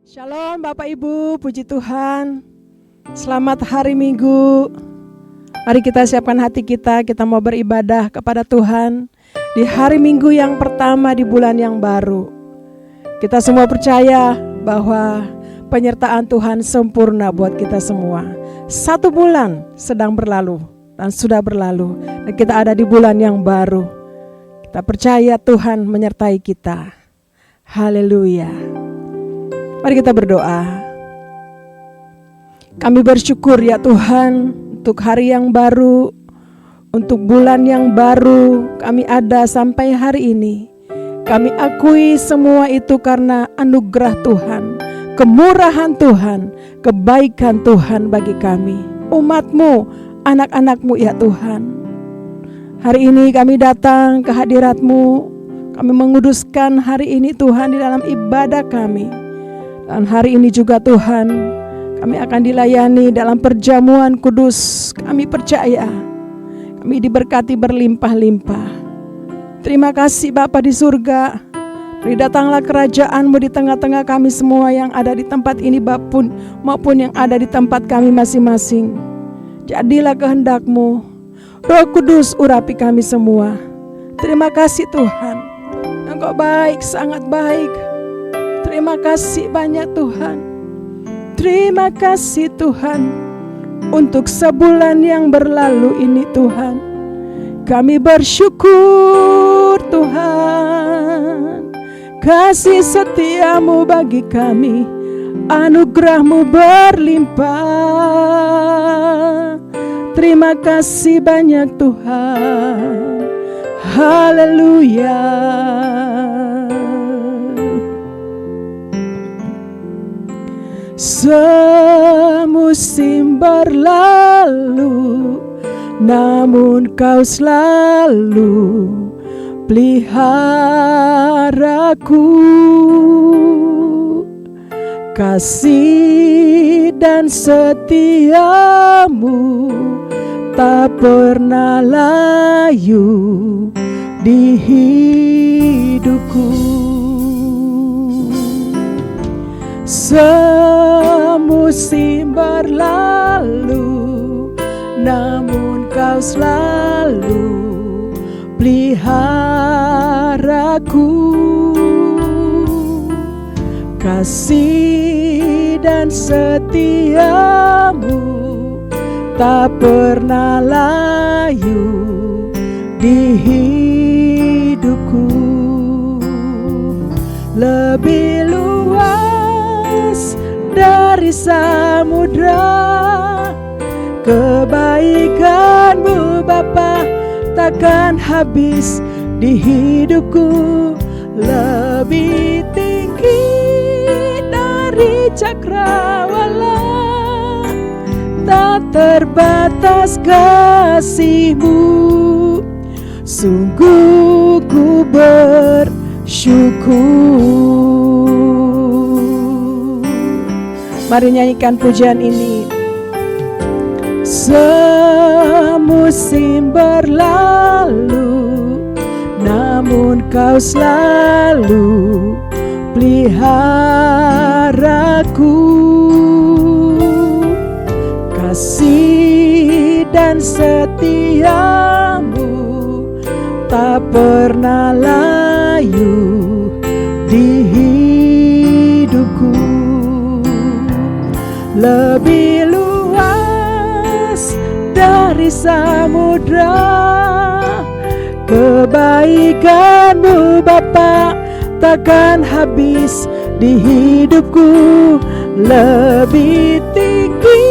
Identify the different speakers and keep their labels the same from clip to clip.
Speaker 1: Shalom Bapak Ibu, puji Tuhan. Selamat hari Minggu. Mari kita siapkan hati kita mau beribadah kepada Tuhan di hari Minggu yang pertama di bulan yang baru. Kita semua percaya bahwa penyertaan Tuhan sempurna buat kita semua. 1 bulan sedang berlalu dan sudah berlalu, dan kita ada di bulan yang baru. Kita percaya Tuhan menyertai kita. Haleluya. Mari kita berdoa. Kami bersyukur ya Tuhan untuk hari yang baru, untuk bulan yang baru kami ada sampai hari ini. Kami akui semua itu karena anugerah Tuhan, kemurahan Tuhan, kebaikan Tuhan bagi kami, umat-Mu, anak-anak-Mu ya Tuhan. Hari ini kami datang ke hadirat-Mu, kami menguduskan hari ini Tuhan di dalam ibadah kami. Dan hari ini juga Tuhan, kami akan dilayani dalam perjamuan kudus. Kami percaya kami diberkati berlimpah-limpah. Terima kasih Bapa di surga. Beri datanglah kerajaan-Mu di tengah-tengah kami semua yang ada di tempat ini maupun yang ada di tempat kami masing-masing. Jadilah kehendak-Mu. Roh Kudus urapi kami semua. Terima kasih Tuhan, Engkau baik, sangat baik. Terima kasih banyak Tuhan. Terima kasih Tuhan untuk sebulan yang berlalu ini Tuhan. Kami bersyukur Tuhan. Kasih setia-Mu bagi kami, anugerah-Mu berlimpah. Terima kasih banyak Tuhan. Haleluya. Semusim berlalu, namun Kau selalu peliharaku. Kasih dan setia-Mu tak pernah layu di hidupku. Semusim berlalu, namun Kau selalu peliharaku. Kasih dan setia-Mu tak pernah layu di hidupku. Lebih luas dari samudra, kebaikan-Mu Bapa takkan habis di hidupku. Lebih tinggi dari cakrawala, tak terbatas kasih-Mu. Sungguh ku bersyukur. Mari nyanyikan pujian ini. Semusim berlalu, namun Kau selalu peliharaku. Kasih dan setia-Mu tak pernah layu di hidupku. Lebih luas dari samudra, kebaikan-Mu Bapa takkan habis di hidupku. Lebih tinggi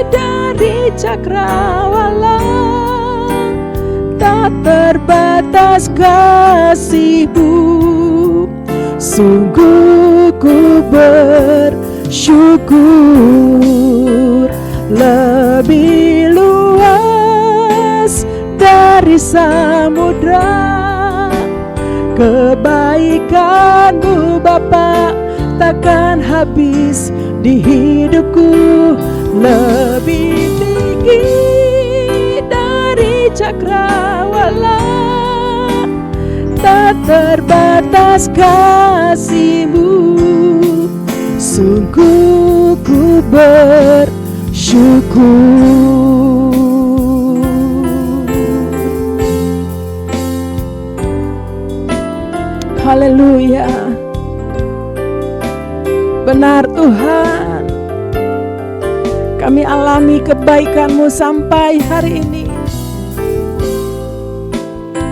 Speaker 1: dari cakrawala, tak terbatas kasih-Mu. Sungguh ku bersyukur. Lebih luas dari samudra, kebaikan-Mu Bapa takkan habis di hidupku. Lebih tinggi dari cakrawala, tak terbatas kasih-Mu. Sungguh ku bersyukur. Haleluya. Benar Tuhan, kami alami kebaikan-Mu sampai hari ini.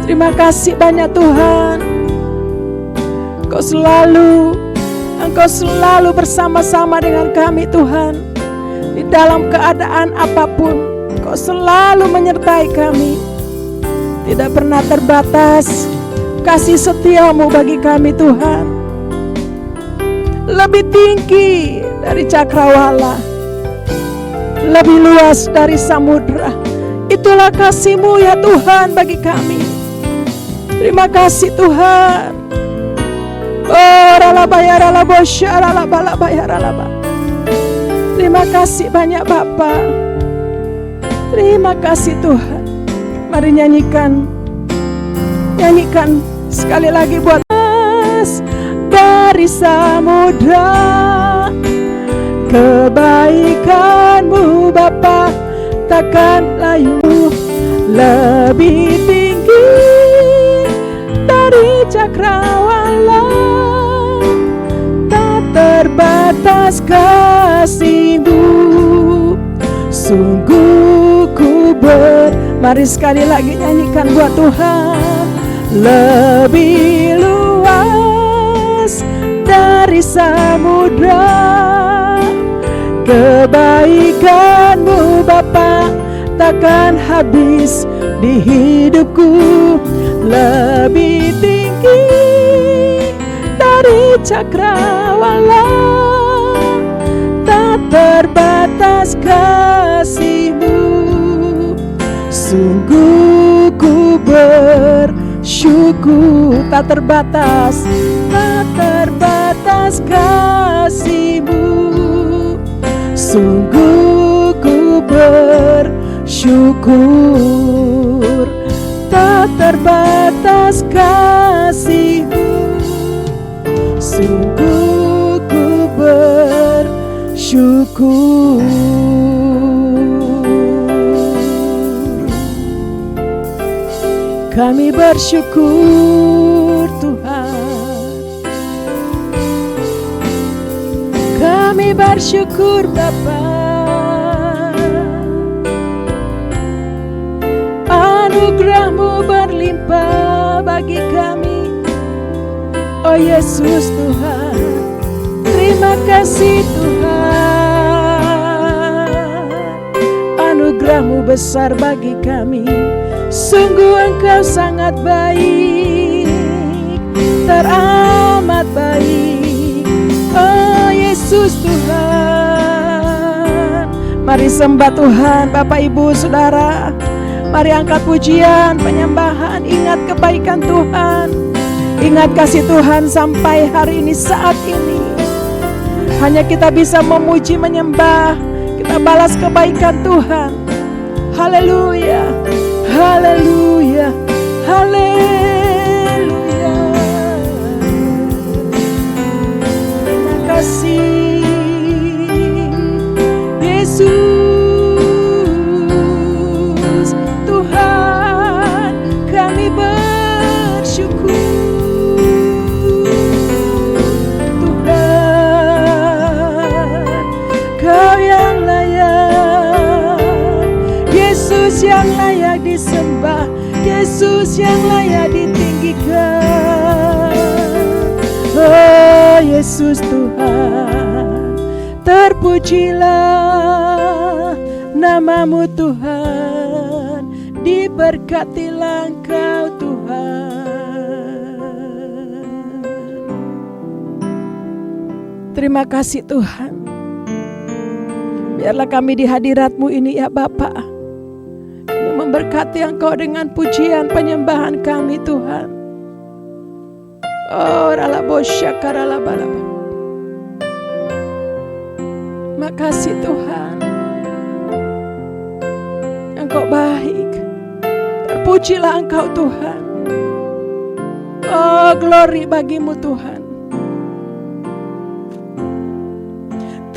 Speaker 1: Terima kasih banyak Tuhan. Engkau selalu bersama-sama dengan kami Tuhan. Di dalam keadaan apapun, Engkau selalu menyertai kami. Tidak pernah terbatas kasih setia-Mu bagi kami Tuhan. Lebih tinggi dari cakrawala, lebih luas dari samudra. Itulah kasih-Mu ya Tuhan bagi kami. Terima kasih Tuhan. Terima kasih banyak Bapa. Terima kasih Tuhan. Mari nyanyikan sekali lagi buat us. Dari samudra, kebaikan-Mu Bapa takkan layu. Lebih tinggi dari cakrawala, tak terbatas kasih-Mu. Sungguh ku mari sekali lagi nyanyikan buat Tuhan. Lebih luas dari samudra, kebaikan-Mu Bapa takkan habis di hidupku. Lebih tinggi dari cakrawala, tak terbatas kasih-Mu. Sungguh ku bersyukur, tak terbatas kasih-Mu. Sungguh ku bersyukur, tak terbatas kasih-Mu. Sungguh ku bersyukur. Kami bersyukur Tuhan. Kami bersyukur Bapa. Anugerah-Mu berlimpah bagi kami, oh Yesus Tuhan. Terima kasih Tuhan. Anugerah-Mu besar bagi kami. Sungguh Engkau sangat baik, teramat baik, oh Yesus Tuhan. Mari sembah Tuhan Bapak Ibu Saudara. Mari angkat pujian, penyembahan. Ingat kebaikan Tuhan, ingat kasih Tuhan sampai hari ini, saat ini. Hanya kita bisa memuji, menyembah, kita balas kebaikan Tuhan. Haleluya, haleluya, haleluya. Terima kasih Yesus Tuhan, kami bersyukur. Tuhan, Kau yang layak, Yesus yang layak disembah, Yesus yang layak ditinggikan. Oh Yesus Tuhan, terpujilah nama-Mu Tuhan, diberkatilah Engkau Tuhan. Terima kasih Tuhan. Biarlah kami di hadirat-Mu ini ya Bapa, memberkati Engkau dengan pujian penyembahan kami Tuhan. Oh ralabosyakaralabalaba. Makasih Tuhan, Engkau baik. Terpujilah Engkau Tuhan. Oh glory bagi-Mu Tuhan.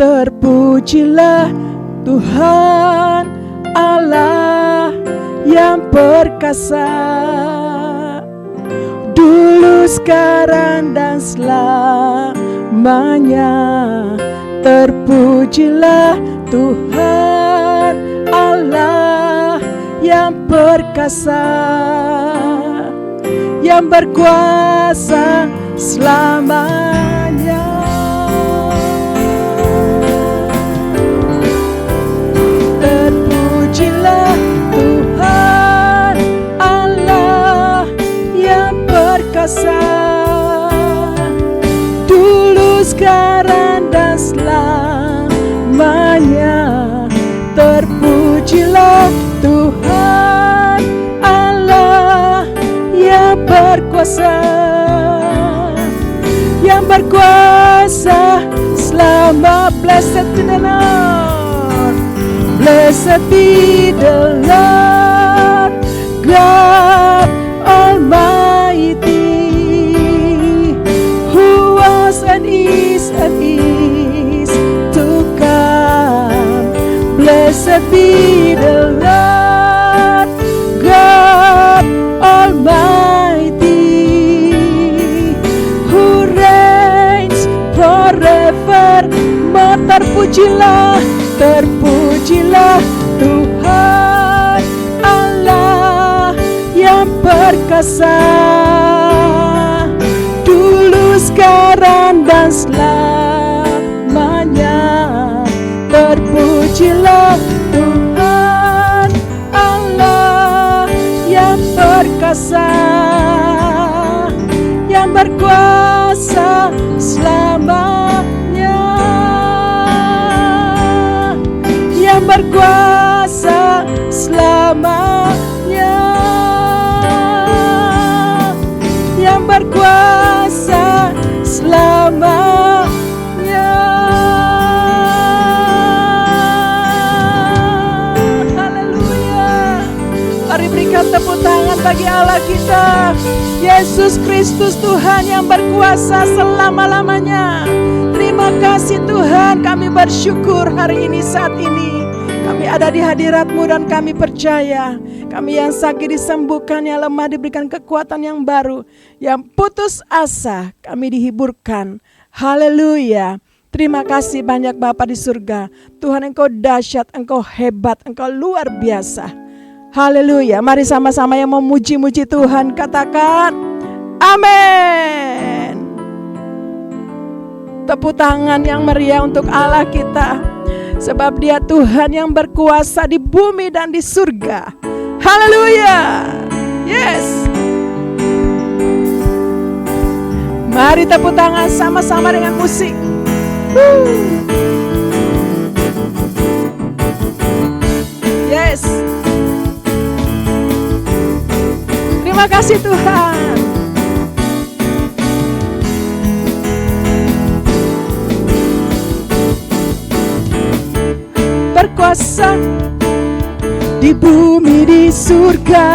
Speaker 1: Terpujilah Tuhan Allah yang perkasa, dulu, sekarang, dan selamanya. Terpujilah Tuhan Allah yang perkasa, yang berkuasa selamanya. Terpujilah Tuhan Allah yang perkasa, dulu, sekarang, dan selamanya. Terpujilah Tuhan Allah yang berkuasa, yang berkuasa selama. Blessed be the Lord, blessed be the Lord God Almighty, who was and is to come. Blessed be the Lord God Almighty, who reigns forever. Terpujilah, terpujilah Tuhan Allah yang perkasa, dulu, sekarang, dan selamanya. Terpujilah Tuhan Allah yang perkasa, yang berkuasa selamanya, yang berkuasa selamanya, yang berkuasa selamanya. Haleluya. Mari berikan tepuk tangan bagi Allah kita, Yesus Kristus, Tuhan yang berkuasa selama-lamanya. Terima kasih Tuhan, kami bersyukur hari ini, saat ini kami ada di hadirat-Mu dan kami percaya kami yang sakit disembuhkan, yang lemah diberikan kekuatan yang baru, yang putus asa kami dihiburkan. Haleluya. Terima kasih banyak Bapa di surga. Tuhan, Engkau dahsyat, Engkau hebat, Engkau luar biasa. Haleluya. Mari sama-sama yang memuji-muji Tuhan katakan amin. Tepuk tangan yang meriah untuk Allah kita, sebab Dia Tuhan yang berkuasa di bumi dan di surga. Haleluya. Yes. Mari tepuk tangan sama-sama dengan musik. Yes. Terima kasih Tuhan. Berkuasa di bumi di surga,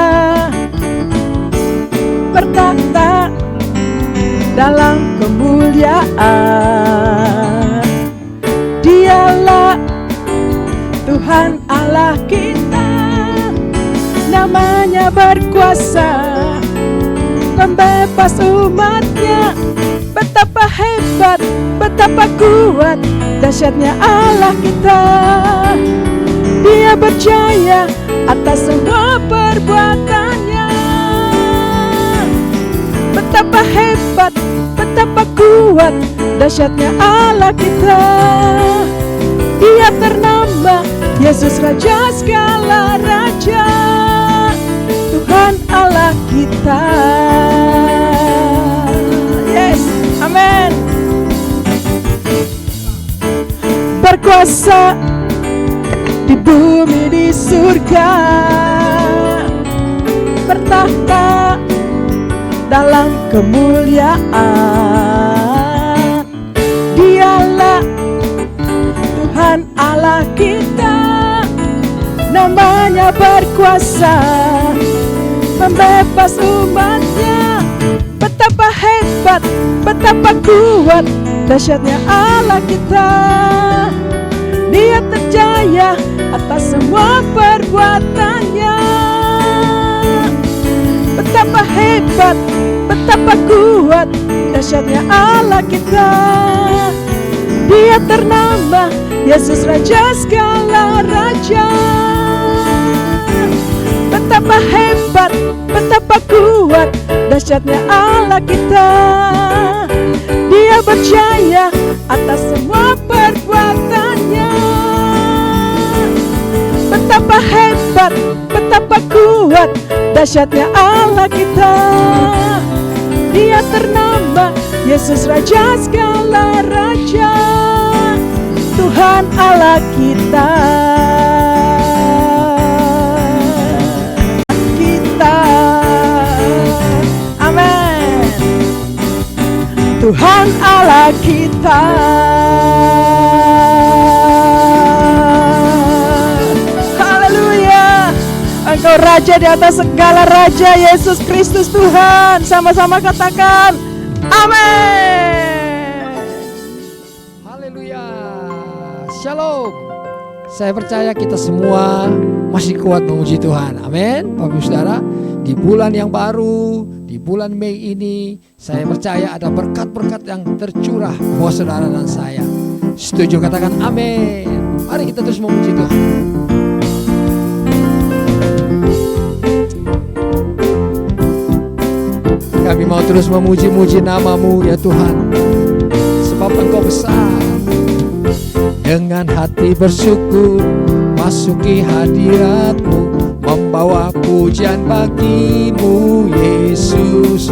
Speaker 1: bertata dalam kemuliaan. Dialah Tuhan Allah kita, namanya berkuasa, pembebas umatnya. Betapa hebat, betapa kuat, dahsyatnya Allah kita. Dia berjaya atas semua perbuatannya. Betapa hebat, betapa kuat, dahsyatnya Allah kita. Dia ternama Yesus Raja segala raja, Tuhan Allah kita. Yes, amin. Berkuasa di bumi di surga, bertahta dalam kemuliaan. Dialah Tuhan Allah kita, namanya berkuasa, membebas umatnya. Betapa hebat, betapa kuat, dahsyatnya Allah kita. Dia terjaya atas semua perbuatannya. Betapa hebat, betapa kuat, dahsyatnya Allah kita. Dia ternama, Yesus Raja segala raja. Betapa hebat, betapa kuat, dahsyatnya Allah kita. Dia berjaya atas semua perbuatannya. Betapa hebat, betapa kuat, dahsyatnya Allah kita. Dia ternama, Yesus Raja segala raja. Tuhan Allah kita. Amin. Tuhan Allah kita. Haleluya. Engkau Raja di atas segala raja, Yesus Kristus Tuhan. Sama-sama katakan amin.
Speaker 2: Haleluya. Shalom. Saya percaya kita semua masih kuat memuji Tuhan. Amin. Bapak Ibu Saudara, di bulan yang baru, di bulan Mei ini, saya percaya ada berkat-berkat yang tercurah buat saudara dan saya. Setuju, katakan amin. Mari kita terus memuji Tuhan. Kami mau terus memuji-muji nama-Mu ya Tuhan, sebab Engkau besar. Dengan hati bersyukur masuki hadirat-Mu, membawa pujian bagi-Mu Yesus.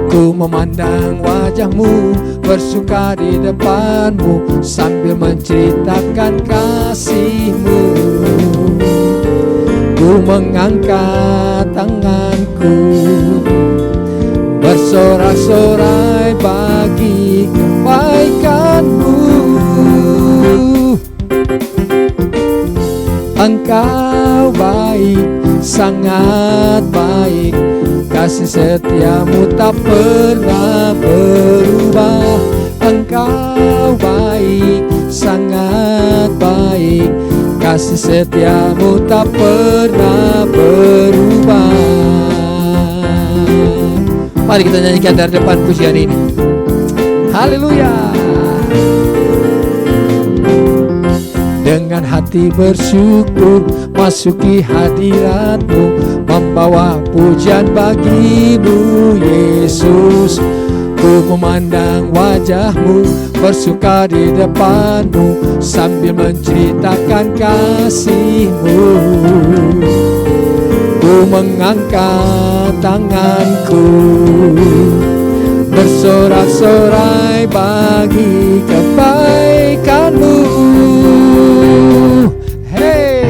Speaker 2: Ku memandang wajah-Mu, bersuka di depan-Mu, sambil menceritakan kasih-Mu. Ku mengangkat tanganku, bersorak-sorai bagi kebaikan-Mu. Engkau baik, sangat baik, kasih setia-Mu tak pernah berubah. Engkau baik, sangat baik, kasih setia-Mu tak pernah berubah. Mari kita nyanyikan dari depan pujian ini. Haleluya. Dengan hati bersyukur masuki hadirat-Mu, membawa pujian bagi-Mu Yesus. Ku memandang wajah-Mu, bersuka di depan-Mu, sambil menceritakan kasih-Mu. Ku mengangkat tanganku, bersorak-sorai bagi kebaikan-Mu. Hey,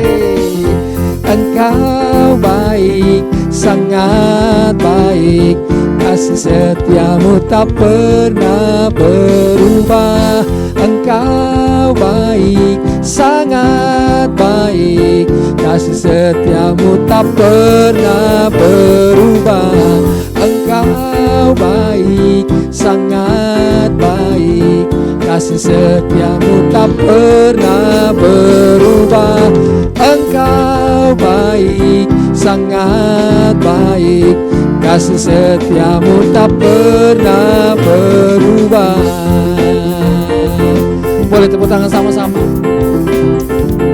Speaker 2: Engkau baik, sangat baik, kasih setia-Mu tak pernah berubah. Engkau baik, sangat baik, kasih setia-Mu tak pernah berubah. Engkau baik, sangat baik, kasih setia-Mu tak pernah berubah. Engkau baik, sangat baik, kasih setia-Mu tak pernah berubah. Boleh tepuk tangan sama-sama.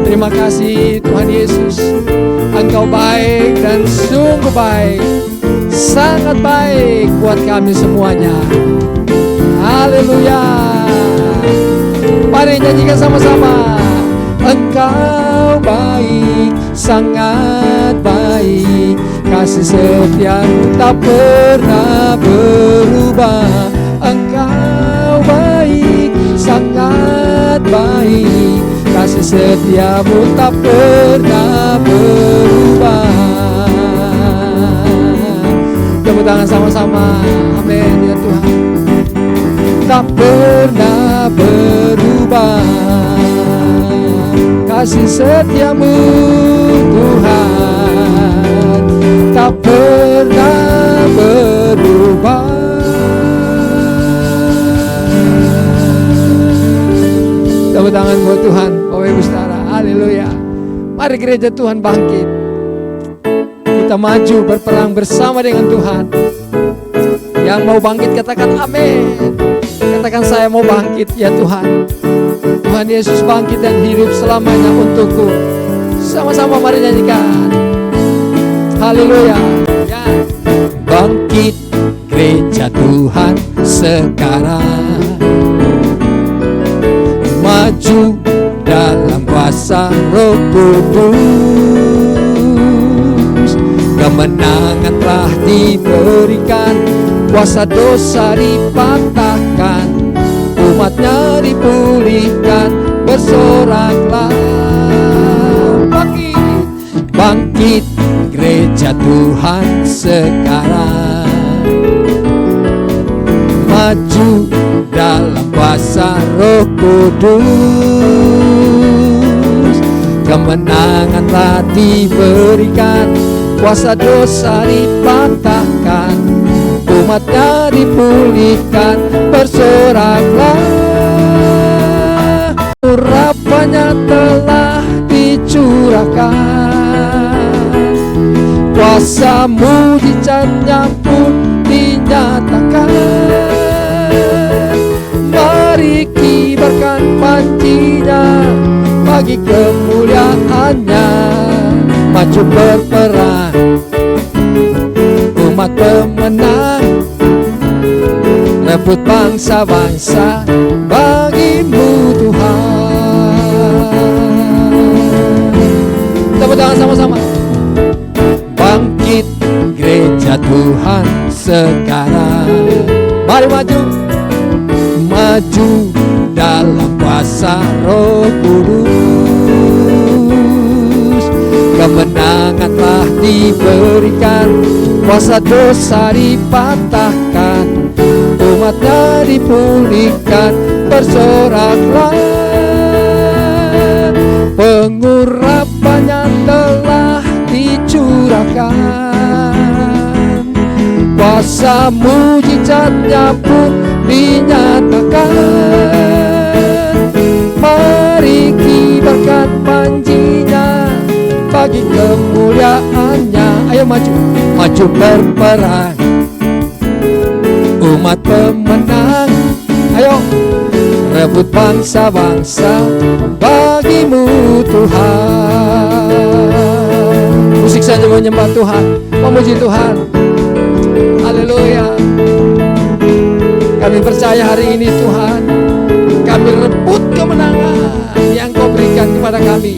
Speaker 2: Terima kasih Tuhan Yesus, Engkau baik dan sungguh baik, sangat baik buat kami semuanya. Haleluya. Mari nyanyikan sama-sama. Engkau baik, sangat baik, kasih setia-Mu tak pernah berubah. Engkau baik, sangat baik, kasih setia-Mu tak pernah berubah. Tepuk tangan sama-sama. Amin ya Tuhan. Tak pernah berubah, kasih setia-Mu Tuhan tak pernah berubah. Tepuk Tepuk tangan buat Tuhan, Bapak Ibu Saudara. Haleluya. Mari gereja Tuhan bangkit. Kita maju berperang bersama dengan Tuhan. Yang mau bangkit katakan amin. Katakan saya mau bangkit ya Tuhan. Tuhan Yesus bangkit dan hidup selamanya untukku. Sama-sama mari nyanyikan. Haleluya. Ya. Bangkit gereja Tuhan sekarang. Maju dalam kuasa Roh Kudus. Kemenangan telah diberikan, kuasa dosa dipatahkan, umatnya dipulihkan, bersoraklah. Bangkit, bangkit gereja Tuhan sekarang. Maju dalam kuasa Roh Kudus. Kemenangan telah diberikan, kuasa dosa dipatahkan, umatnya dipulihkan, bersoraklah. Urapannya telah dicurahkan, kuasa mujizatnya pun dinyatakan. Mari kibarkan panjinya bagi kemuliaannya. Maju berperang, umat pemenang, rebut bangsa-bangsa bagimu Tuhan. Tepuk tangan sama-sama. Bangkit gereja Tuhan sekarang. Mari maju, maju dalam kuasa Roh Kudus. Kemenangan telah diberikan, kuasa dosa dipatahkan, umatnya dipulihkan, bersoraklah. Pengurapannya telah dicurahkan, kuasa mujizatnya pun dinyatakan. Mari kibarkan panjinya bagi kemuliaannya. Ayo maju, maju berperang, umat pemenang. Ayo rebut bangsa-bangsa bagimu Tuhan. Musik saja menyembah Tuhan, memuji Tuhan. Haleluya. Kami percaya hari ini Tuhan, kami rebut kemenangan yang Kau berikan kepada kami.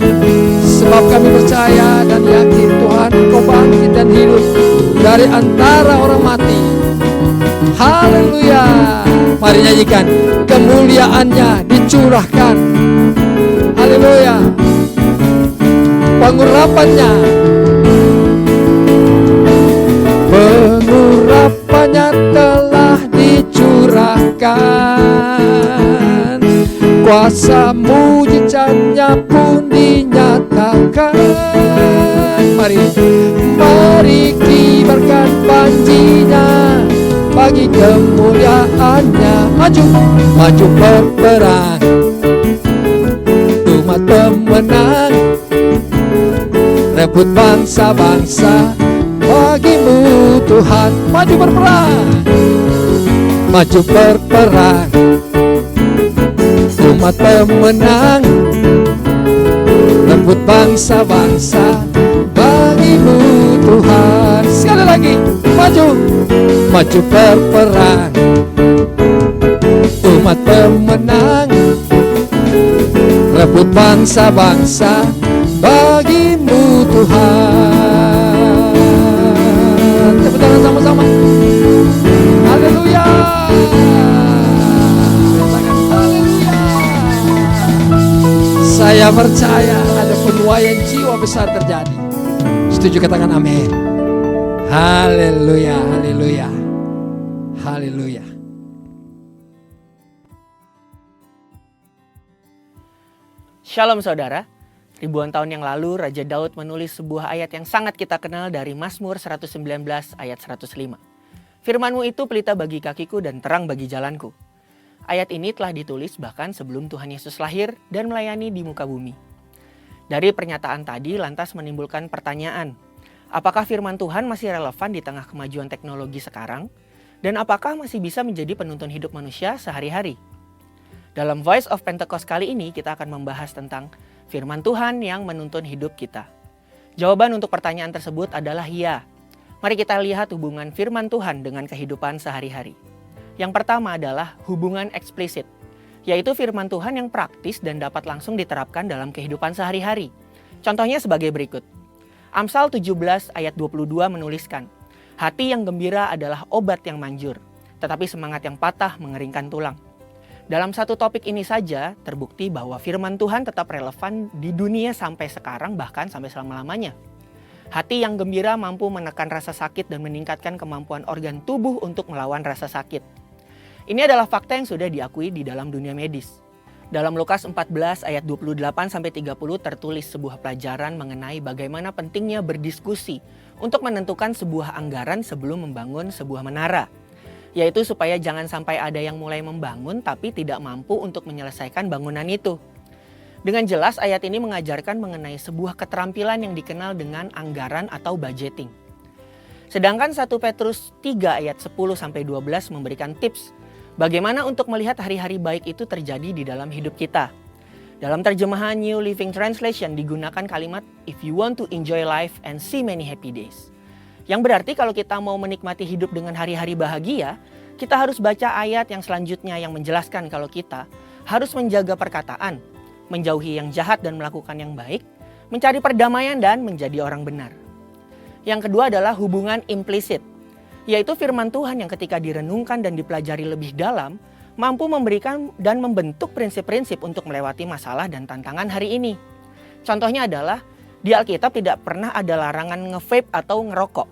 Speaker 2: Sebab kami percaya dan yakin Tuhan, Kau bangkit dan hidup dari antara orang mati. Haleluya. Mari nyanyikan. Kemuliaannya dicurahkan. Haleluya. Pengurapannya, pengurapannya telah dicurahkan, kuasa mujizatnya pun dinyatakan. Mari, mari kibarkan panjinya bagi kemuliaannya. Maju, maju berperang, umat pemenang, rebut bangsa-bangsa bagimu Tuhan. Maju berperang, maju berperang, umat pemenang, rebut bangsa-bangsa bagimu Tuhan. Sekali lagi, maju, maju berperang, umat pemenang, rebut bangsa-bangsa bagimu Tuhan. Tepuk tangan sama-sama. Haleluya. Haleluya. Saya percaya ada penuaian jiwa besar terjadi. Setuju katakan amin. Haleluya, haleluya, haleluya.
Speaker 3: Shalom saudara. Ribuan tahun yang lalu Raja Daud menulis sebuah ayat yang sangat kita kenal dari Mazmur 119 ayat 105. Firman-Mu itu pelita bagi kakiku dan terang bagi jalanku. Ayat ini telah ditulis bahkan sebelum Tuhan Yesus lahir dan melayani di muka bumi. Dari pernyataan tadi lantas menimbulkan pertanyaan, apakah firman Tuhan masih relevan di tengah kemajuan teknologi sekarang? Dan apakah masih bisa menjadi penuntun hidup manusia sehari-hari? Dalam Voice of Pentecost kali ini kita akan membahas tentang firman Tuhan yang menuntun hidup kita. Jawaban untuk pertanyaan tersebut adalah ya. Mari kita lihat hubungan firman Tuhan dengan kehidupan sehari-hari. Yang pertama adalah hubungan eksplisit, yaitu firman Tuhan yang praktis dan dapat langsung diterapkan dalam kehidupan sehari-hari. Contohnya sebagai berikut. Amsal 17 ayat 22 menuliskan, hati yang gembira adalah obat yang manjur, tetapi semangat yang patah mengeringkan tulang. Dalam satu topik ini saja terbukti bahwa firman Tuhan tetap relevan di dunia sampai sekarang bahkan sampai selama-lamanya. Hati yang gembira mampu menekan rasa sakit dan meningkatkan kemampuan organ tubuh untuk melawan rasa sakit. Ini adalah fakta yang sudah diakui di dalam dunia medis. Dalam Lukas 14 ayat 28-30 tertulis sebuah pelajaran mengenai bagaimana pentingnya berdiskusi untuk menentukan sebuah anggaran sebelum membangun sebuah menara. Yaitu supaya jangan sampai ada yang mulai membangun tapi tidak mampu untuk menyelesaikan bangunan itu. Dengan jelas ayat ini mengajarkan mengenai sebuah keterampilan yang dikenal dengan anggaran atau budgeting. Sedangkan 1 Petrus 3 ayat 10-12 memberikan tips bagaimana untuk melihat hari-hari baik itu terjadi di dalam hidup kita. Dalam terjemahan New Living Translation digunakan kalimat if you want to enjoy life and see many happy days. Yang berarti kalau kita mau menikmati hidup dengan hari-hari bahagia, kita harus baca ayat yang selanjutnya yang menjelaskan kalau kita harus menjaga perkataan, menjauhi yang jahat dan melakukan yang baik, mencari perdamaian dan menjadi orang benar. Yang kedua adalah hubungan implisit, yaitu firman Tuhan yang ketika direnungkan dan dipelajari lebih dalam, mampu memberikan dan membentuk prinsip-prinsip untuk melewati masalah dan tantangan hari ini. Contohnya adalah, di Alkitab tidak pernah ada larangan nge-vape atau ngerokok.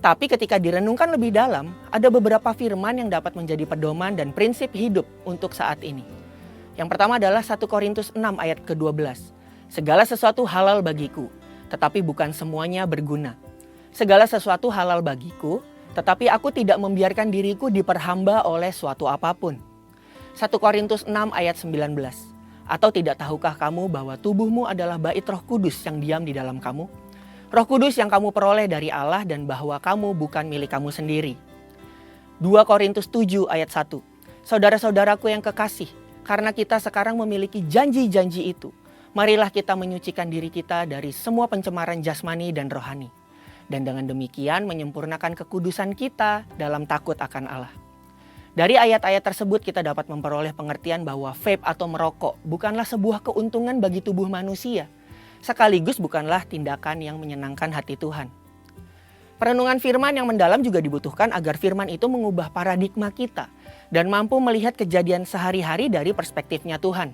Speaker 3: Tapi ketika direnungkan lebih dalam, ada beberapa firman yang dapat menjadi pedoman dan prinsip hidup untuk saat ini. Yang pertama adalah 1 Korintus 6 ayat ke-12. Segala sesuatu halal bagiku, tetapi bukan semuanya berguna. Segala sesuatu halal bagiku, tetapi aku tidak membiarkan diriku diperhamba oleh suatu apapun. 1 Korintus 6 ayat 19. Atau tidak tahukah kamu bahwa tubuhmu adalah bait Roh Kudus yang diam di dalam kamu? Roh Kudus yang kamu peroleh dari Allah dan bahwa kamu bukan milik kamu sendiri. 2 Korintus 7 ayat 1. Saudara-saudaraku yang kekasih, karena kita sekarang memiliki janji-janji itu, marilah kita menyucikan diri kita dari semua pencemaran jasmani dan rohani. Dan dengan demikian menyempurnakan kekudusan kita dalam takut akan Allah. Dari ayat-ayat tersebut kita dapat memperoleh pengertian bahwa vape atau merokok bukanlah sebuah keuntungan bagi tubuh manusia, sekaligus bukanlah tindakan yang menyenangkan hati Tuhan. Perenungan firman yang mendalam juga dibutuhkan agar firman itu mengubah paradigma kita dan mampu melihat kejadian sehari-hari dari perspektifnya Tuhan.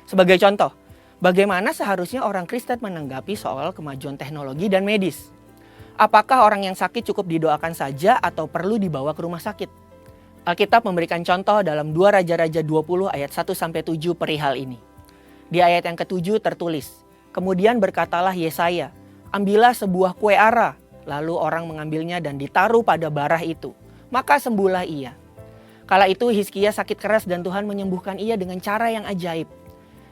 Speaker 3: Sebagai contoh, bagaimana seharusnya orang Kristen menanggapi soal kemajuan teknologi dan medis? Apakah orang yang sakit cukup didoakan saja atau perlu dibawa ke rumah sakit? Alkitab memberikan contoh dalam 2 Raja-Raja 20 ayat 1-7 perihal ini. Di ayat yang ke-7 tertulis, kemudian berkatalah Yesaya, ambillah sebuah kue ara, lalu orang mengambilnya dan ditaruh pada barah itu, maka sembuhlah ia. Kala itu Hizkia sakit keras dan Tuhan menyembuhkan ia dengan cara yang ajaib.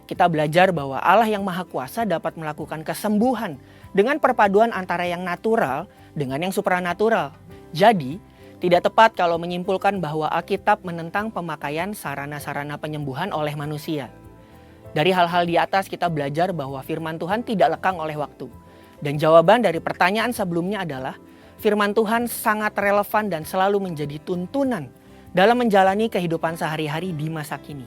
Speaker 3: Kita belajar bahwa Allah yang Maha Kuasa dapat melakukan kesembuhan dengan perpaduan antara yang natural dengan yang supranatural. Jadi, tidak tepat kalau menyimpulkan bahwa Alkitab menentang pemakaian sarana-sarana penyembuhan oleh manusia. Dari hal-hal di atas kita belajar bahwa firman Tuhan tidak lekang oleh waktu. Dan jawaban dari pertanyaan sebelumnya adalah, firman Tuhan sangat relevan dan selalu menjadi tuntunan dalam menjalani kehidupan sehari-hari di masa kini.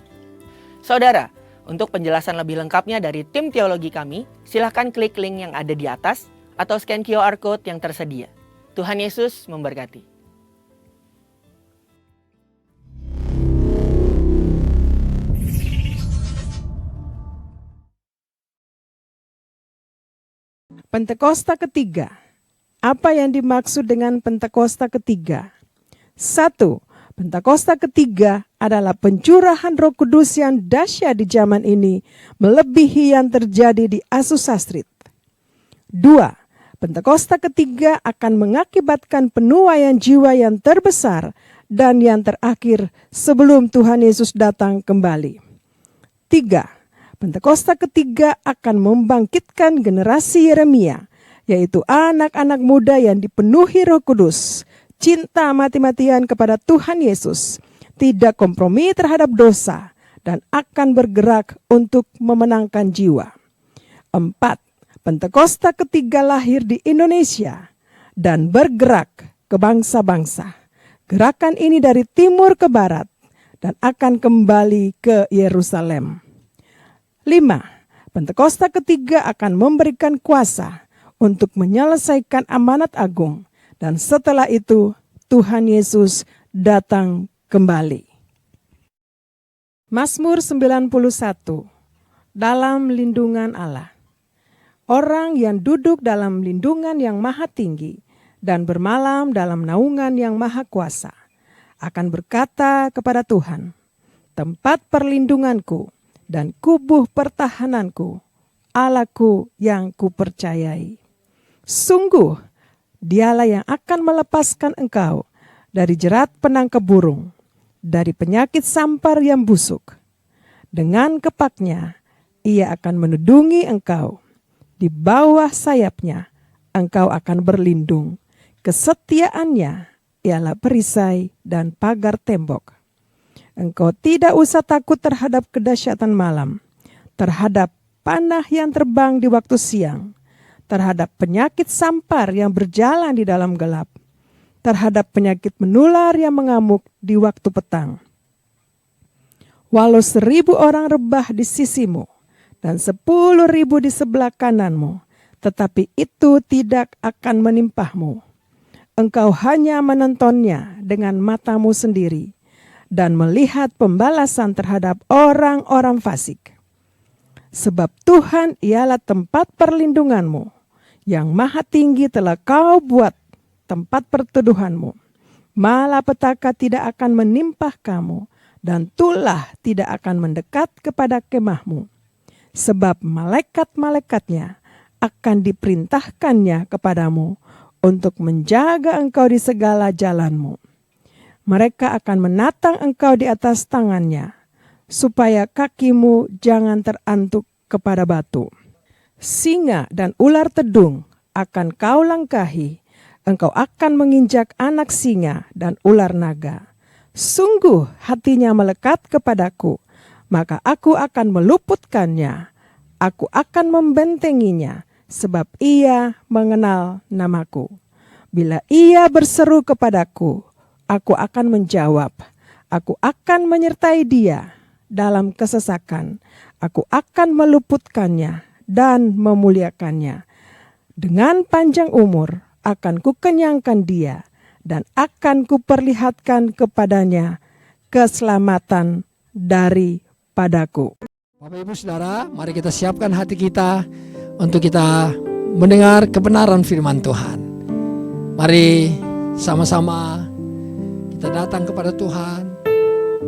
Speaker 3: Saudara, untuk penjelasan lebih lengkapnya dari tim teologi kami, silahkan klik link yang ada di atas atau scan QR Code yang tersedia. Tuhan Yesus memberkati.
Speaker 1: Pentakosta ketiga. Apa yang dimaksud dengan Pentakosta ketiga? 1. Pentakosta ketiga adalah pencurahan Roh Kudus yang dahsyat di zaman ini, melebihi yang terjadi di Azusa Street. 2. Pentakosta ketiga akan mengakibatkan penuaian jiwa yang terbesar dan yang terakhir sebelum Tuhan Yesus datang kembali. 3. Pentakosta ketiga akan membangkitkan generasi Yeremia, yaitu anak-anak muda yang dipenuhi Roh Kudus, cinta mati-matian kepada Tuhan Yesus, tidak kompromi terhadap dosa, dan akan bergerak untuk memenangkan jiwa. 4. Pentakosta ketiga lahir di Indonesia dan bergerak ke bangsa-bangsa. Gerakan ini dari timur ke barat dan akan kembali ke Yerusalem. 5. Pentakosta ketiga akan memberikan kuasa untuk menyelesaikan amanat agung, dan setelah itu Tuhan Yesus datang kembali. Mazmur 91. Dalam lindungan Allah. Orang yang duduk dalam lindungan yang maha tinggi dan bermalam dalam naungan yang maha kuasa akan berkata kepada Tuhan, tempat perlindunganku dan kubuh pertahananku, Allahku yang kupercayai. Sungguh, Dialah yang akan melepaskan engkau dari jerat penangkap burung, dari penyakit sampar yang busuk. Dengan kepaknya, Ia akan menudungi engkau. Di bawah sayapnya, engkau akan berlindung. Kesetiaannya ialah perisai dan pagar tembok. Engkau tidak usah takut terhadap kedahsyatan malam, terhadap panah yang terbang di waktu siang, terhadap penyakit sampar yang berjalan di dalam gelap, terhadap penyakit menular yang mengamuk di waktu petang. Walau 1.000 orang rebah di sisimu dan 10.000 di sebelah kananmu, tetapi itu tidak akan menimpahmu. Engkau hanya menontonnya dengan matamu sendiri dan melihat pembalasan terhadap orang-orang fasik. Sebab Tuhan ialah tempat perlindunganmu, yang maha tinggi telah kau buat tempat perteduhanmu. Malapetaka tidak akan menimpah kamu, dan tulah tidak akan mendekat kepada kemahmu. Sebab malaikat-malaikatnya akan diperintahkannya kepadamu untuk menjaga engkau di segala jalanmu. Mereka akan menatang engkau di atas tangannya, supaya kakimu jangan terantuk kepada batu. Singa dan ular tedung akan kau langkahi, engkau akan menginjak anak singa dan ular naga. Sungguh hatinya melekat kepadaku, maka aku akan meluputkannya. Aku akan membentenginya, sebab ia mengenal namaku. Bila ia berseru kepadaku, aku akan menjawab. Aku akan menyertai dia dalam kesesakan. Aku akan meluputkannya dan memuliakannya. Dengan panjang umur akan kukenyangkan dia, dan akan kuperlihatkan kepadanya keselamatan daripadaku.
Speaker 2: Bapak Ibu Saudara, mari kita siapkan hati kita untuk kita mendengar kebenaran firman Tuhan. Mari sama-sama kita datang kepada Tuhan,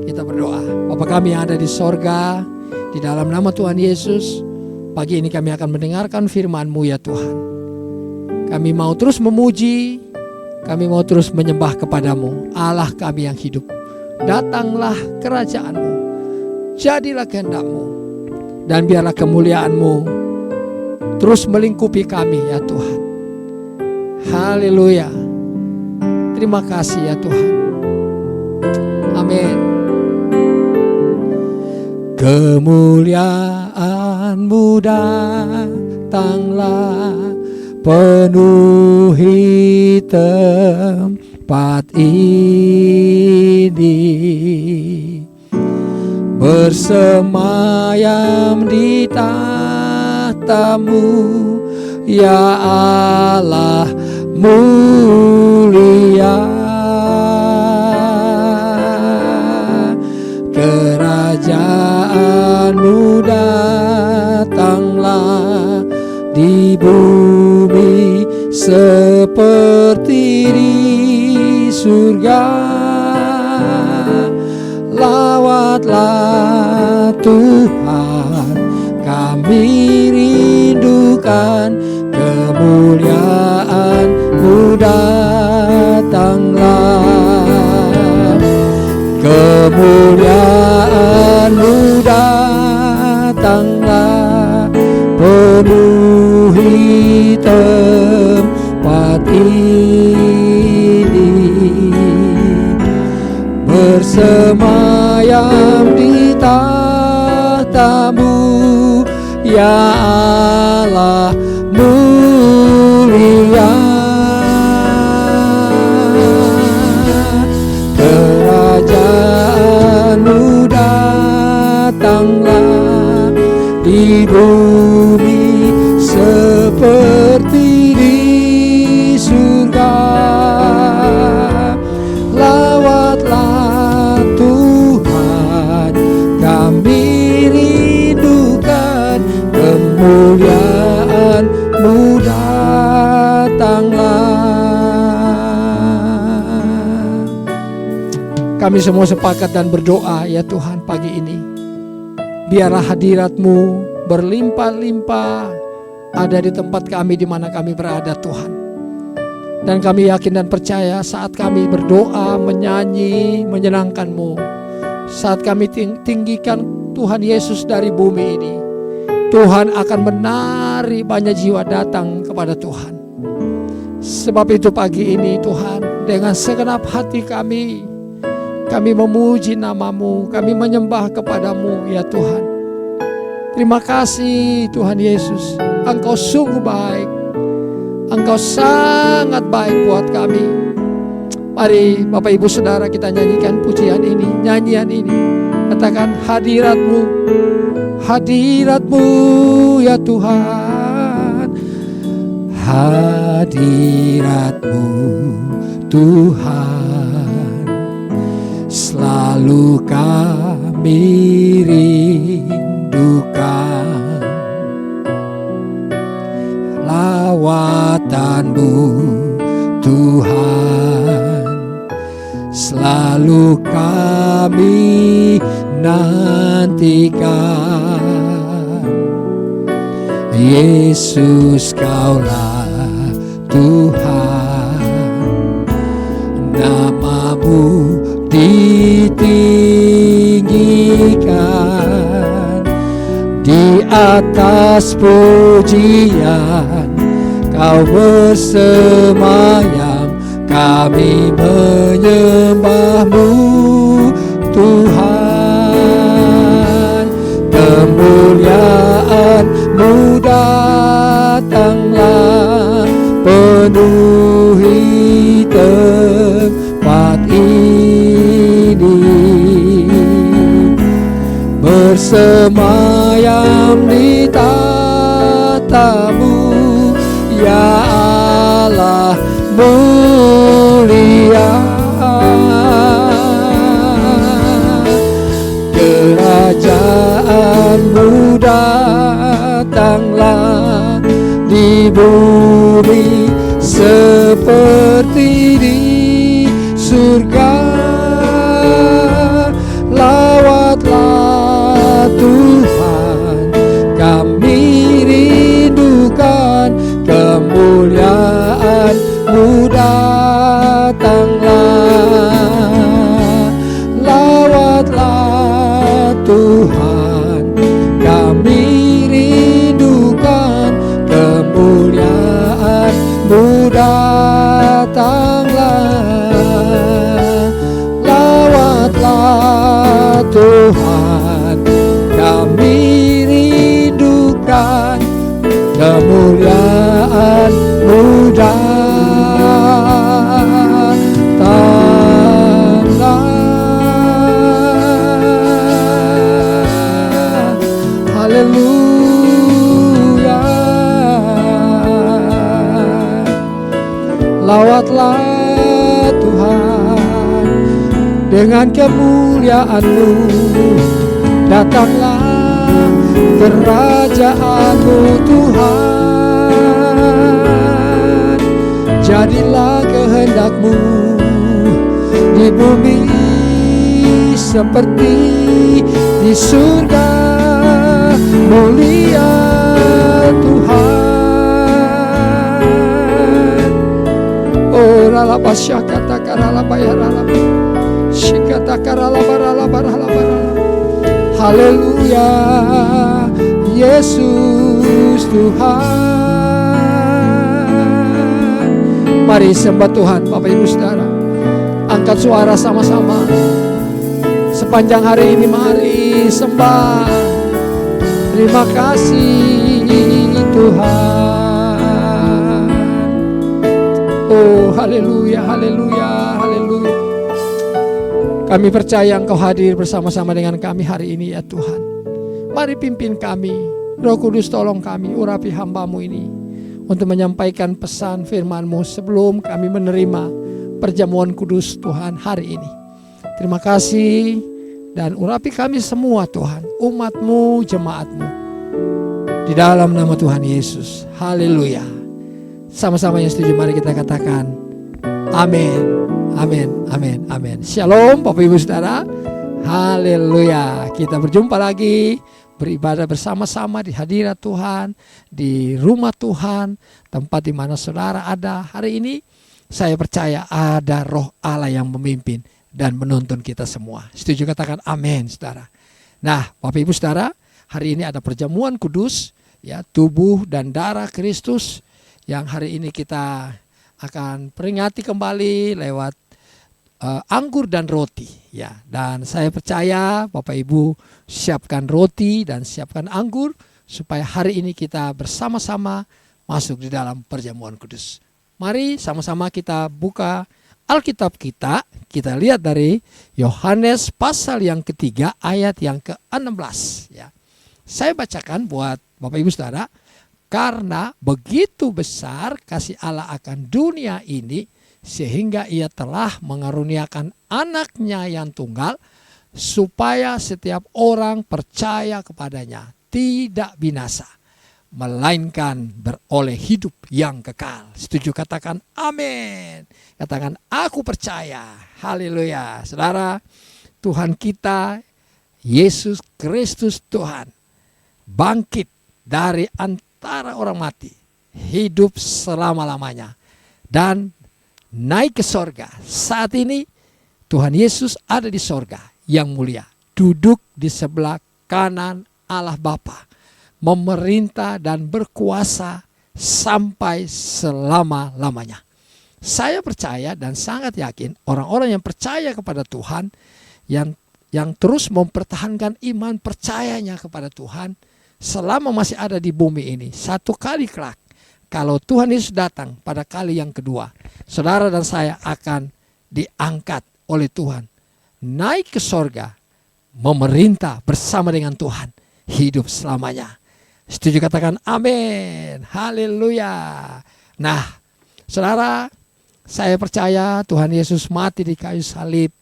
Speaker 2: kita berdoa. Bapa kami yang ada di sorga, di dalam nama Tuhan Yesus, pagi ini kami akan mendengarkan firman-Mu ya Tuhan. Kami mau terus memuji, kami mau terus menyembah kepadamu, Allah kami yang hidup. Datanglah kerajaan-Mu, jadilah kehendak-Mu, dan biarlah kemuliaan-Mu terus melingkupi kami ya Tuhan. Haleluya. Terima kasih ya Tuhan. Amin. Kemuliaan-Mu datanglah, penuhi tempat ini, bersemayam di tahta-Mu ya Allah mulia. Kerajaan-Mu datanglah di bumi seperti di surga. Lawatlah Tuhan, kami rindukan kemuliaan-Mu datanglah. penuhi tempat ini, bersemayam di tahta-Mu, ya Allah mulia. Kerajaan-Mu datanglah di bumi seperti di surga. Lawatlah Tuhan, kami rindukan kemuliaan-Mu datanglah. Kami semua sepakat dan berdoa ya Tuhan pagi ini, biarlah hadirat-Mu berlimpah-limpah ada di tempat kami di mana kami berada Tuhan. Dan kami yakin dan percaya saat kami berdoa, menyanyi, menyenangkan-Mu, saat kami tinggikan Tuhan Yesus dari bumi ini, Tuhan akan menarik banyak jiwa datang kepada Tuhan. Sebab itu pagi ini Tuhan, dengan segenap hati kami memuji nama-Mu, kami menyembah kepada-Mu ya Tuhan. Terima kasih Tuhan Yesus, Engkau sungguh baik, Engkau sangat baik buat kami. Mari Bapak Ibu Saudara kita nyanyikan pujian ini, nyanyian ini. Katakan hadirat-Mu, hadirat-Mu ya Tuhan, hadirat-Mu Tuhan, selalu kami rindukan. Lawatan-Mu Tuhan, selalu kami nantikan. Yesus Kaulah Tuhan, nama-Mu ditinggikan, di atas pujian Kau bersemayam, kami menyembah-Mu Tuhan. Kemuliaan-Mu datanglah, penuhi tempat ini, bersemayam di tahta-Mu, ya Allah mulia. Kerajaan-Mu datanglah di bumi seperti di surga. Lawatlah Tuhan, kami rindukan kemuliaan-Mu datanglah. Lawatlah Tuhan, kami rindukan kemuliaan-Mu datanglah. Lawatlah Tuhan, kami rindukan kemuliaan-Mu datanglah. Haleluya. Lawatlah Tuhan, dengan kemuliaan-Mu datanglah kerajaan-Mu Tuhan. Jadilah kehendak-Mu di bumi seperti di surga. Mulia Tuhan. Oh ralaba syakata karalaba ya ralaba syikata karalaba ralaba ralaba. Haleluya Yesus. Yesus Tuhan. Mari sembah Tuhan Bapak Ibu Saudara. Angkat suara sama-sama. Sepanjang hari ini mari sembah. Terima kasih Tuhan. Oh haleluya, haleluya, haleluya. Kami percaya Engkau hadir bersama-sama dengan kami hari ini ya Tuhan. Mari pimpin kami. Roh Kudus tolong kami urapi hamba-Mu ini untuk menyampaikan pesan firman-Mu sebelum kami menerima perjamuan kudus Tuhan hari ini. Terima kasih dan urapi kami semua Tuhan, umat-Mu, jemaat-Mu. Di dalam nama Tuhan Yesus. Haleluya. Sama-sama yang setuju mari kita katakan amin. Amin, amin, amin. Shalom Bapak Ibu Saudara. Haleluya. Kita berjumpa lagi, beribadah bersama-sama di hadirat Tuhan, di rumah Tuhan, tempat di mana saudara ada hari ini. Saya percaya ada roh Allah yang memimpin dan menuntun kita semua. Setuju katakan amin saudara. Nah Bapak Ibu Saudara, hari ini ada perjamuan kudus, ya, tubuh dan darah Kristus yang hari ini kita akan peringati kembali lewat anggur dan roti, ya. Dan saya percaya Bapak Ibu siapkan roti dan siapkan anggur supaya hari ini kita bersama-sama masuk di dalam perjamuan kudus. Mari sama-sama kita buka Alkitab kita lihat dari Yohanes pasal yang ketiga ayat yang ke-16, ya. Saya bacakan buat Bapak Ibu Saudara. Karena begitu besar kasih Allah akan dunia ini, sehingga ia telah mengaruniakan anaknya yang tunggal, supaya setiap orang percaya kepadanya tidak binasa, melainkan beroleh hidup yang kekal. Setuju katakan amin. Katakan aku percaya. Haleluya. Saudara, Tuhan kita Yesus Kristus Tuhan bangkit dari antara orang mati, hidup selama-lamanya dan naik ke sorga. Saat ini Tuhan Yesus ada di sorga yang mulia, duduk di sebelah kanan Allah Bapa, memerintah dan berkuasa sampai selama-lamanya. Saya percaya dan sangat yakin orang-orang yang percaya kepada Tuhan, yang terus mempertahankan iman percayanya kepada Tuhan selama masih ada di bumi ini, satu kali kelak kalau Tuhan Yesus datang pada kali yang kedua, saudara dan saya akan diangkat oleh Tuhan, naik ke sorga, memerintah bersama dengan Tuhan, hidup selamanya. Setuju katakan amin. Haleluya. Nah saudara, saya percaya Tuhan Yesus mati di kayu salib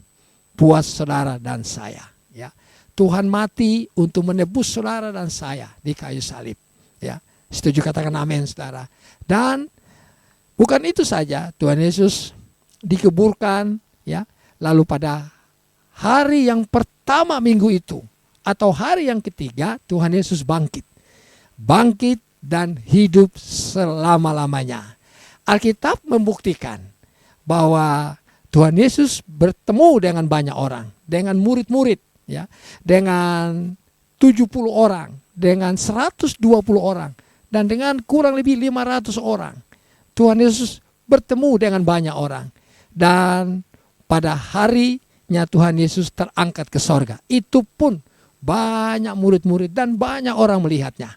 Speaker 2: buat saudara dan saya, ya. Tuhan mati untuk menebus saudara dan saya di kayu salib, ya. Setuju katakan amin saudara. Dan bukan itu saja, Tuhan Yesus dikuburkan, ya. Lalu pada hari yang pertama minggu itu atau hari yang ketiga, Tuhan Yesus bangkit dan hidup selama-lamanya. Alkitab membuktikan bahwa Tuhan Yesus bertemu dengan banyak orang, dengan murid-murid, ya, dengan 70 orang, dengan 120 orang, dan dengan kurang lebih 500 orang. Tuhan Yesus bertemu dengan banyak orang. Dan pada harinya Tuhan Yesus terangkat ke sorga. Itu pun banyak murid-murid dan banyak orang melihatnya.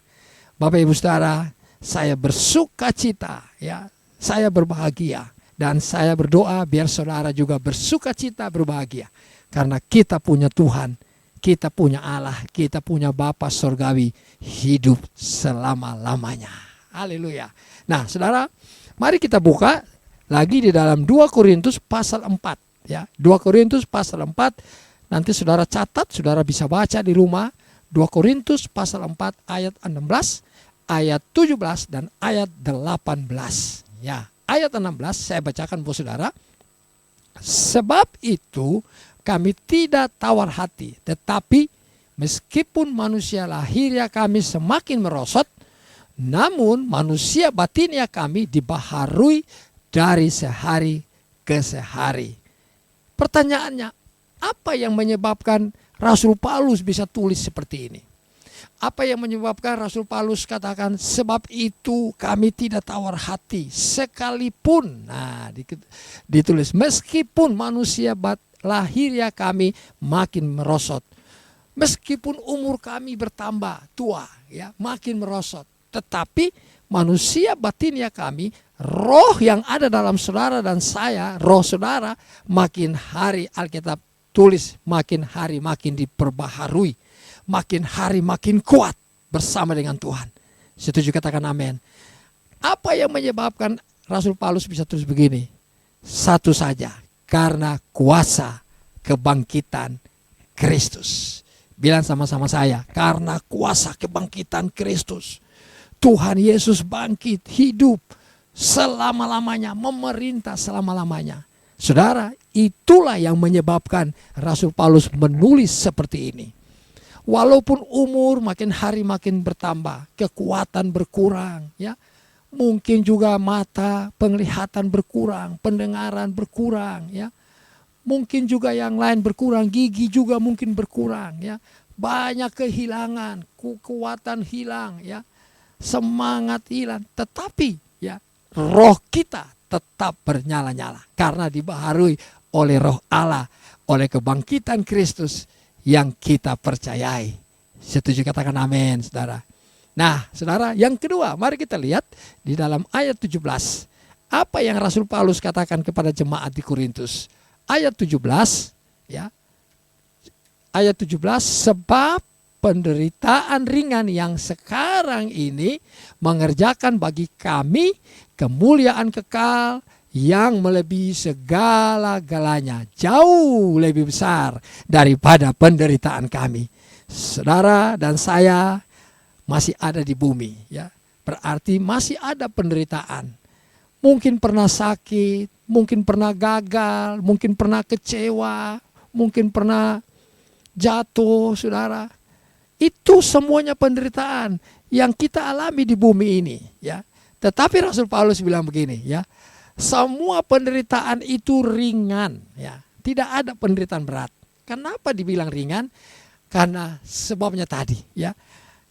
Speaker 2: Bapak Ibu Saudara, saya bersuka cita, ya, saya berbahagia. Dan saya berdoa biar saudara juga bersuka cita, berbahagia. Karena kita punya Tuhan, kita punya Allah, kita punya Bapa Surgawi, hidup selama-lamanya. Haleluya. Nah saudara, mari kita buka lagi di dalam 2 Korintus pasal 4. Ya, 2 Korintus pasal 4, nanti saudara catat, saudara bisa baca di rumah. 2 Korintus pasal 4 ayat 16, ayat 17, dan ayat 18. Ya, ayat 16 saya bacakan buat saudara. Sebab itu kami tidak tawar hati, tetapi meskipun manusia lahirnya kami semakin merosot, namun manusia batinnya kami dibaharui dari sehari ke sehari. Pertanyaannya, apa yang menyebabkan Rasul Paulus bisa tulis seperti ini? Apa yang menyebabkan Rasul Paulus katakan, sebab itu kami tidak tawar hati sekalipun. Nah, ditulis, meskipun manusia lahirnya kami makin merosot. Meskipun umur kami bertambah tua, ya, makin merosot. Tetapi manusia batinnya kami, roh yang ada dalam saudara dan saya, roh saudara, makin hari Alkitab tulis, makin hari makin diperbaharui. Makin hari makin kuat bersama dengan Tuhan. Setuju, katakan amin. Apa yang menyebabkan Rasul Paulus bisa terus begini? Satu saja, karena kuasa kebangkitan Kristus. Bilang sama-sama saya, karena kuasa kebangkitan Kristus. Tuhan Yesus bangkit, hidup selama-lamanya, memerintah selama-lamanya. Saudara, itulah yang menyebabkan Rasul Paulus menulis seperti ini. Walaupun umur makin hari makin bertambah, kekuatan berkurang, ya. Mungkin juga mata, penglihatan berkurang, pendengaran berkurang, ya. Mungkin juga yang lain berkurang, gigi juga mungkin berkurang, ya. Banyak kehilangan, kekuatan hilang, ya. Semangat hilang, tetapi ya, roh kita tetap bernyala-nyala karena dibaharui oleh Roh Allah, oleh kebangkitan Kristus yang kita percayai. Setuju, katakan amin, saudara. Nah, saudara, yang kedua, mari kita lihat di dalam ayat 17. Apa yang Rasul Paulus katakan kepada jemaat di Korintus? Ayat 17, ya. Ayat 17, sebab penderitaan ringan yang sekarang ini mengerjakan bagi kami kemuliaan kekal yang melebihi segala-galanya, jauh lebih besar daripada penderitaan kami. Saudara dan saya masih ada di bumi, ya. Berarti masih ada penderitaan. Mungkin pernah sakit, mungkin pernah gagal, mungkin pernah kecewa, mungkin pernah jatuh, saudara. Itu semuanya penderitaan yang kita alami di bumi ini, ya. Tetapi Rasul Paulus bilang begini, ya. Semua penderitaan itu ringan, ya. Tidak ada penderitaan berat. Kenapa dibilang ringan? Karena sebabnya tadi, ya.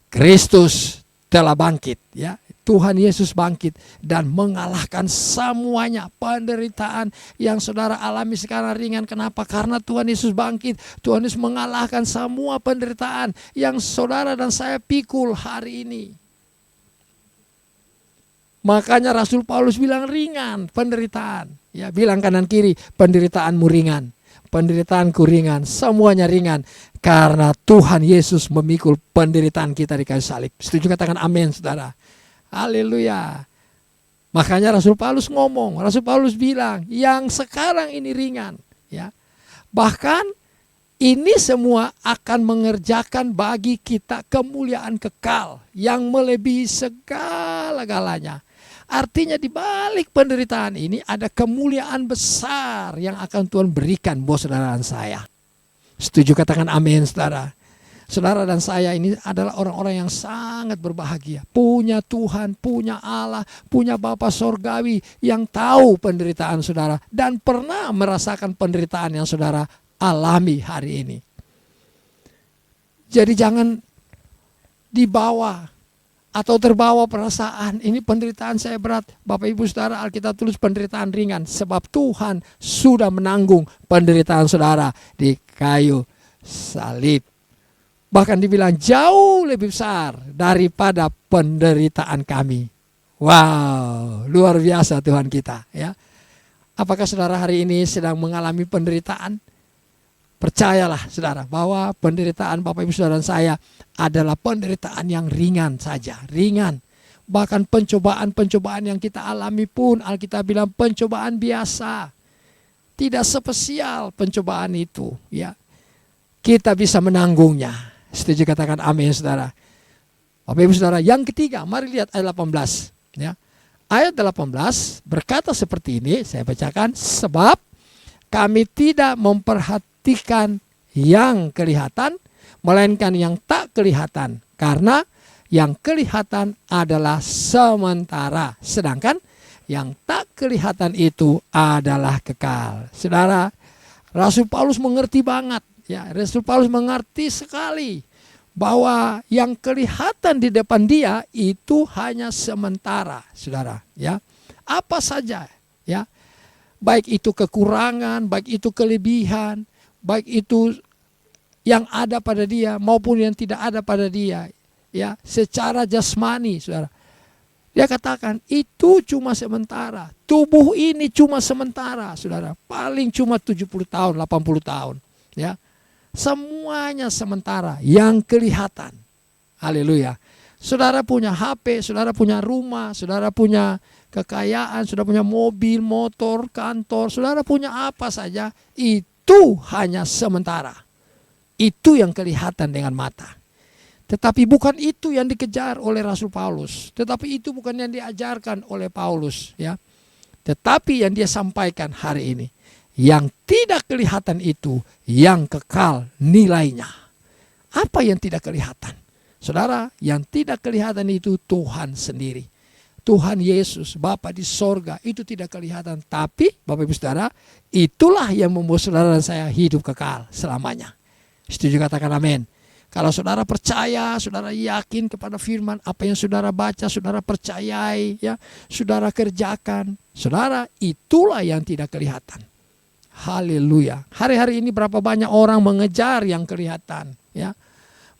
Speaker 2: Kristus telah bangkit, ya. Tuhan Yesus bangkit dan mengalahkan semuanya penderitaan yang saudara alami sekarang ringan. Kenapa? Karena Tuhan Yesus bangkit. Tuhan Yesus mengalahkan semua penderitaan yang saudara dan saya pikul hari ini. Makanya Rasul Paulus bilang ringan penderitaan. Ya, bilang kanan kiri, penderitaanmu ringan, penderitaanku ringan, semuanya ringan. Karena Tuhan Yesus memikul penderitaan kita di kayu salib. Setuju, katakan amin, saudara. Haleluya. Makanya Rasul Paulus ngomong, Rasul Paulus bilang, yang sekarang ini ringan. Ya. Bahkan ini semua akan mengerjakan bagi kita kemuliaan kekal yang melebihi segala-galanya. Artinya di balik penderitaan ini ada kemuliaan besar yang akan Tuhan berikan buat saudara dan saya. Setuju, katakan amin, saudara. Saudara dan saya ini adalah orang-orang yang sangat berbahagia. Punya Tuhan, punya Allah, punya Bapa Sorgawi yang tahu penderitaan saudara. Dan pernah merasakan penderitaan yang saudara alami hari ini. Jadi jangan dibawa atau terbawa perasaan, ini penderitaan saya berat. Bapak Ibu Saudara, Alkitab tulis penderitaan ringan. Sebab Tuhan sudah menanggung penderitaan saudara di kayu salib. Bahkan dibilang jauh lebih besar daripada penderitaan kami. Wow, luar biasa Tuhan kita, ya. Apakah saudara hari ini sedang mengalami penderitaan? Percayalah saudara bahwa penderitaan Bapak Ibu Saudara dan saya adalah penderitaan yang ringan saja, ringan. Bahkan pencobaan-pencobaan yang kita alami pun Alkitab bilang pencobaan biasa. Tidak spesial pencobaan itu, ya. Kita bisa menanggungnya. Setuju, katakan amin, saudara. Bapak Ibu Saudara, yang ketiga, mari lihat ayat 18, ya. Ayat 18 berkata seperti ini, saya bacakan, sebab kami tidak memperhatikan yang kelihatan, melainkan yang tak kelihatan, karena yang kelihatan adalah sementara, sedangkan yang tak kelihatan itu adalah kekal. Saudara, Rasul Paulus mengerti banget, ya. Rasul Paulus mengerti sekali bahwa yang kelihatan di depan dia itu hanya sementara, saudara. Ya, apa saja, ya, baik itu kekurangan, baik itu kelebihan, baik itu yang ada pada dia maupun yang tidak ada pada dia, ya, secara jasmani, saudara. Dia katakan itu cuma sementara. Tubuh ini cuma sementara, saudara. Paling cuma 70 tahun, 80 tahun, ya. Semuanya sementara yang kelihatan. Haleluya. Saudara punya HP, saudara punya rumah, saudara punya kekayaan, saudara punya mobil, motor, kantor, saudara punya apa saja, itu hanya sementara. Itu yang kelihatan dengan mata. Tetapi bukan itu yang dikejar oleh Rasul Paulus. Tetapi itu bukan yang diajarkan oleh Paulus, ya. Tetapi yang dia sampaikan hari ini, yang tidak kelihatan itu yang kekal nilainya. Apa yang tidak kelihatan? Saudara, yang tidak kelihatan itu Tuhan sendiri. Tuhan Yesus, Bapa di sorga, itu tidak kelihatan. Tapi Bapak Ibu Saudara, itulah yang membuat saudara dan saya hidup kekal selamanya. Setuju katakan amin. Kalau saudara percaya, saudara yakin kepada firman, apa yang saudara baca, saudara percayai, ya, saudara kerjakan, saudara, itulah yang tidak kelihatan. Haleluya. Hari-hari ini berapa banyak orang mengejar yang kelihatan, ya.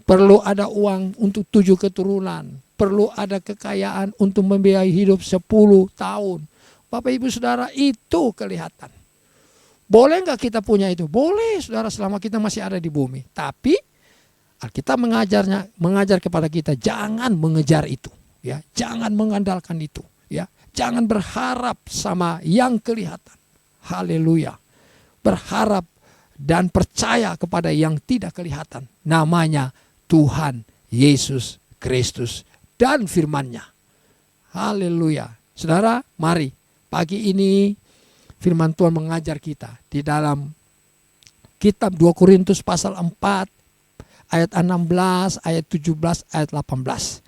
Speaker 2: Perlu ada uang untuk 7 keturunan, perlu ada kekayaan untuk membiayai hidup 10 tahun. Bapak Ibu Saudara, itu kelihatan. Boleh nggak kita punya itu? Boleh, saudara, selama kita masih ada di bumi. Tapi Alkitab mengajar kepada kita jangan mengejar itu, ya. Jangan mengandalkan itu, ya. Jangan berharap sama yang kelihatan. Haleluya. Berharap dan percaya kepada yang tidak kelihatan. Namanya Tuhan Yesus Kristus dan firman-Nya. Haleluya. Saudara, mari pagi ini firman Tuhan mengajar kita di dalam kitab 2 Korintus pasal 4 ayat 16, ayat 17, ayat 18.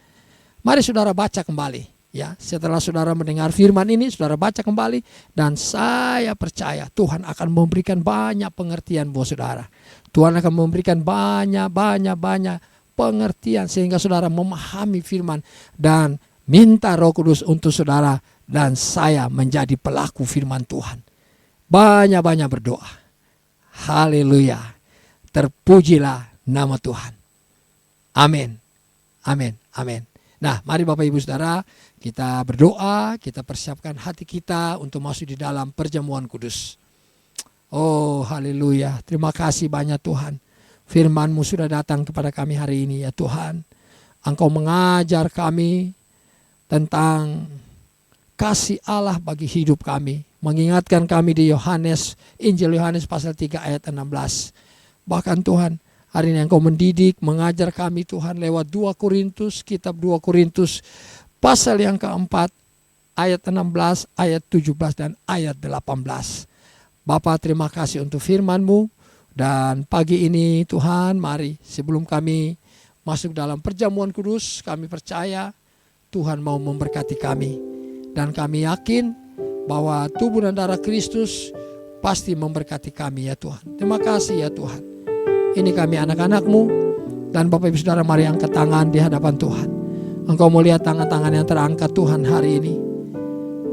Speaker 2: Mari saudara baca kembali. Ya, setelah saudara mendengar firman ini, saudara baca kembali, dan saya percaya Tuhan akan memberikan banyak pengertian buat saudara. Tuhan akan memberikan banyak pengertian sehingga saudara memahami firman dan minta Roh Kudus untuk saudara dan saya menjadi pelaku firman Tuhan. Banyak berdoa. Haleluya. Terpujilah nama Tuhan. Amin. Amin. Amin. Nah, mari Bapak Ibu Saudara, kita berdoa, kita persiapkan hati kita untuk masuk di dalam perjamuan kudus. Oh, haleluya. Terima kasih banyak Tuhan. Firman-Mu sudah datang kepada kami hari ini, ya Tuhan. Engkau mengajar kami tentang kasih Allah bagi hidup kami. Mengingatkan kami di Injil Yohanes pasal 3 ayat 16. Bahkan Tuhan, hari ini Engkau mendidik, mengajar kami Tuhan lewat 2 Korintus, kitab 2 Korintus, pasal yang keempat, ayat 16, ayat 17, dan ayat 18. Bapa, terima kasih untuk firman-Mu. Dan pagi ini Tuhan, mari sebelum kami masuk dalam perjamuan kudus, kami percaya Tuhan mau memberkati kami. Dan kami yakin bahwa tubuh dan darah Kristus pasti memberkati kami, ya Tuhan. Terima kasih ya Tuhan. Ini kami anak-anak-Mu, dan Bapak Ibu Saudara, mari angkat tangan di hadapan Tuhan. Engkau melihat tangan-tangan yang terangkat Tuhan hari ini.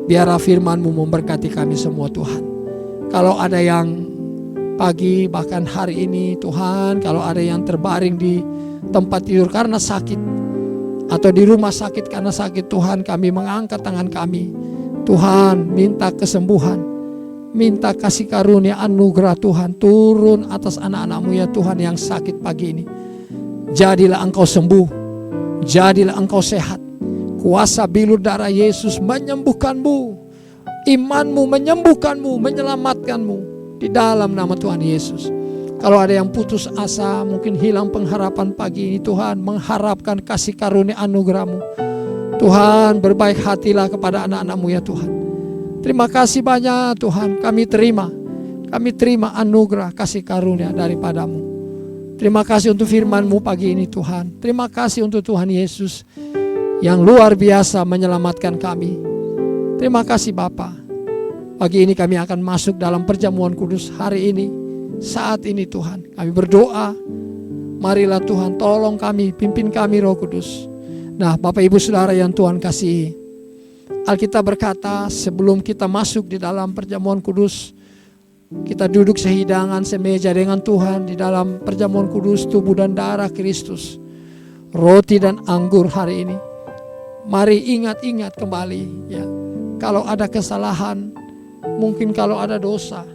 Speaker 2: Biarlah firman-Mu memberkati kami semua Tuhan. Kalau ada yang pagi bahkan hari ini Tuhan, kalau ada yang terbaring di tempat tidur karena sakit, atau di rumah sakit karena sakit Tuhan, kami mengangkat tangan kami. Tuhan, minta kesembuhan, minta kasih karunia anugerah Tuhan turun atas anak-anak-Mu ya Tuhan yang sakit pagi ini. Jadilah Engkau sembuh, jadilah Engkau sehat. Kuasa bilur darah Yesus menyembuhkan-Mu, iman-Mu menyembuhkan-Mu, menyelamatkan-Mu di dalam nama Tuhan Yesus. Kalau ada yang putus asa, mungkin hilang pengharapan pagi ini Tuhan, mengharapkan kasih karunia anugerah-Mu. Tuhan, berbaik hatilah kepada anak-anak-Mu ya Tuhan. Terima kasih banyak Tuhan, kami terima anugerah kasih karunia daripada-Mu. Terima kasih untuk firman-Mu pagi ini Tuhan. Terima kasih untuk Tuhan Yesus yang luar biasa menyelamatkan kami. Terima kasih Bapa. Pagi ini kami akan masuk dalam perjamuan kudus hari ini. Saat ini Tuhan, kami berdoa Marilah Tuhan, tolong kami, pimpin kami Roh Kudus. Nah, Bapak Ibu Saudara yang Tuhan kasihi, Alkitab berkata sebelum kita masuk di dalam perjamuan kudus, kita duduk sehidangan semeja dengan Tuhan di dalam perjamuan kudus tubuh dan darah Kristus, roti dan anggur hari ini. Mari ingat-ingat kembali ya. Kalau ada kesalahan, mungkin kalau ada dosa,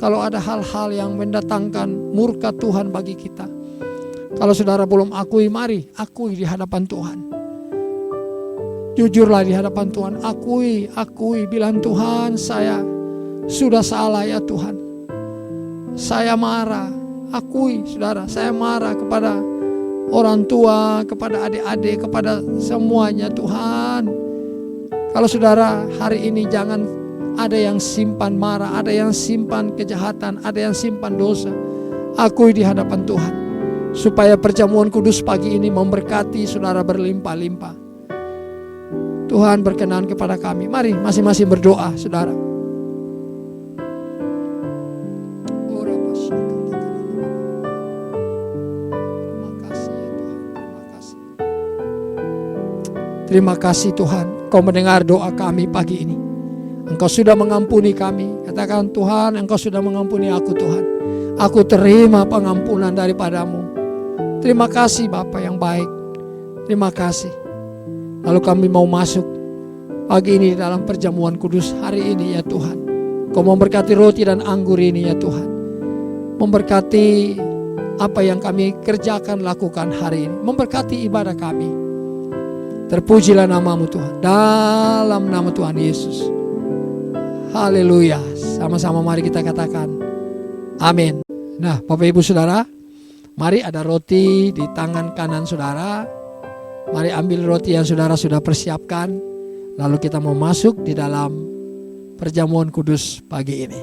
Speaker 2: kalau ada hal-hal yang mendatangkan murka Tuhan bagi kita, kalau saudara belum akui, mari akui di hadapan Tuhan. Jujurlah di hadapan Tuhan, akui, bilang Tuhan, saya sudah salah ya Tuhan. Saya marah, akui saudara, saya marah kepada orang tua, kepada adik-adik, kepada semuanya Tuhan. Kalau saudara hari ini jangan ada yang simpan marah, ada yang simpan kejahatan, ada yang simpan dosa. Akui di hadapan Tuhan, supaya perjamuan kudus pagi ini memberkati saudara berlimpah-limpah. Tuhan berkenan kepada kami. Mari masing-masing berdoa saudara. Terima kasih Tuhan, Kau mendengar doa kami pagi ini. Engkau sudah mengampuni kami. Katakan, Tuhan, Engkau sudah mengampuni aku Tuhan. Aku terima pengampunan daripadamu. Terima kasih Bapa yang baik. Terima kasih. Lalu kami mau masuk pagi ini dalam perjamuan kudus hari ini ya Tuhan. Kau memberkati roti dan anggur ini ya Tuhan. Memberkati apa yang kami kerjakan, lakukan hari ini. Memberkati ibadah kami. Terpujilah namamu Tuhan, dalam nama Tuhan Yesus. Haleluya. Sama-sama mari kita katakan amin. Nah Bapak Ibu Saudara, mari ada roti di tangan kanan saudara. Mari ambil roti yang saudara sudah persiapkan. Lalu kita mau masuk di dalam perjamuan kudus pagi ini.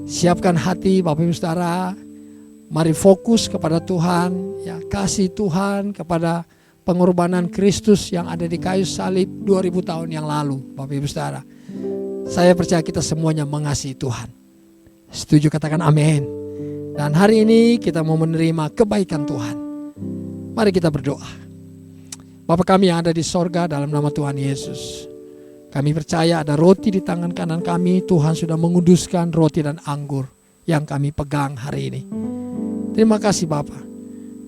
Speaker 2: Siapkan hati Bapak Ibu Saudara. Mari fokus kepada Tuhan, ya, kasih Tuhan kepada pengorbanan Kristus yang ada di kayu salib 2000 tahun yang lalu. Bapak Ibu Saudara, saya percaya kita semuanya mengasihi Tuhan. Setuju katakan amin. Dan hari ini kita mau menerima kebaikan Tuhan. Mari kita berdoa. Bapa kami yang ada di sorga, dalam nama Tuhan Yesus, kami percaya ada roti di tangan kanan kami. Tuhan sudah menguduskan roti dan anggur yang kami pegang hari ini. Terima kasih Bapa.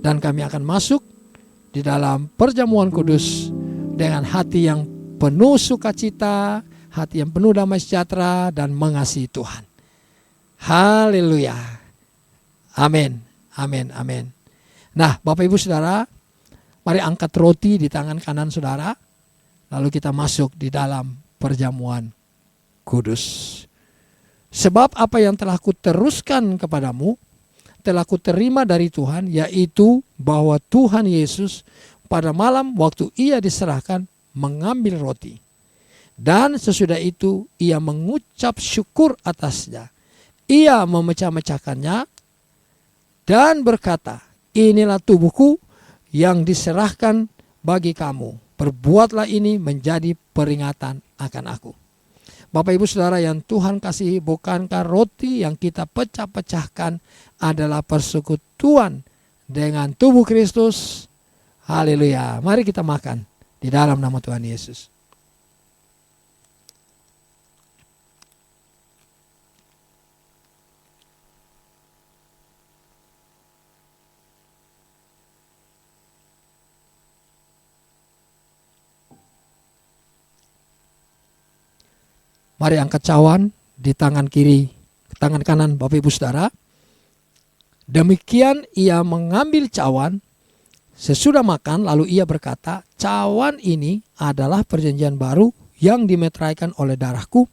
Speaker 2: Dan kami akan masuk di dalam perjamuan kudus dengan hati yang penuh sukacita, hati yang penuh damai sejahtera dan mengasihi Tuhan. Haleluya. Amin. Amin. Amin. Nah, Bapak Ibu Saudara, mari angkat roti di tangan kanan saudara, lalu kita masuk di dalam perjamuan kudus. Sebab apa yang telah kuteruskan kepadamu telah kuterima dari Tuhan, yaitu bahwa Tuhan Yesus pada malam waktu ia diserahkan mengambil roti. Dan sesudah itu ia mengucap syukur atasnya. Ia memecah-mecahkannya dan berkata, inilah tubuhku yang diserahkan bagi kamu. Perbuatlah ini menjadi peringatan akan aku. Bapak Ibu Saudara yang Tuhan kasihi, bukankah roti yang kita pecah-pecahkan adalah persekutuan dengan tubuh Kristus? Haleluya. Mari kita makan di dalam nama Tuhan Yesus. Mari angkat cawan di tangan kiri, tangan kanan Bapak Ibu Saudara. Demikian ia mengambil cawan sesudah makan, lalu ia berkata, cawan ini adalah perjanjian baru yang dimeteraikan oleh darahku.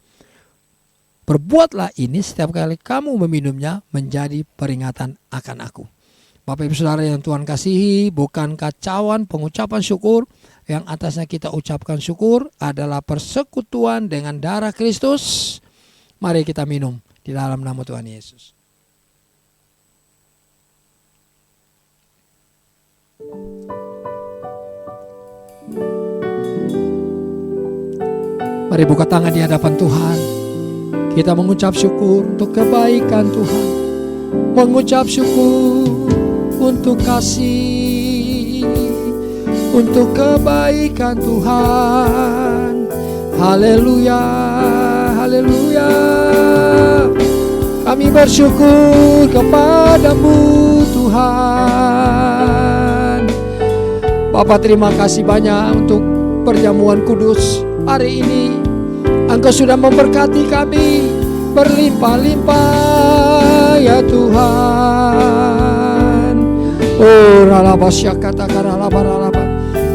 Speaker 2: Perbuatlah ini setiap kali kamu meminumnya menjadi peringatan akan aku. Bapak Ibu Saudara yang Tuhan kasihi, bukankah cawan pengucapan syukur yang atasnya kita ucapkan syukur adalah persekutuan dengan darah Kristus? Mari kita minum di dalam nama Tuhan Yesus. Mari buka tangan di hadapan Tuhan. Kita mengucap syukur untuk kebaikan Tuhan. Mengucap syukur untuk kasih, untuk kebaikan Tuhan. Haleluya, haleluya. Kami bersyukur kepadamu Tuhan. Bapa, terima kasih banyak untuk perjamuan kudus hari ini. Engkau sudah memberkati kami berlimpah-limpah ya Tuhan. Oh,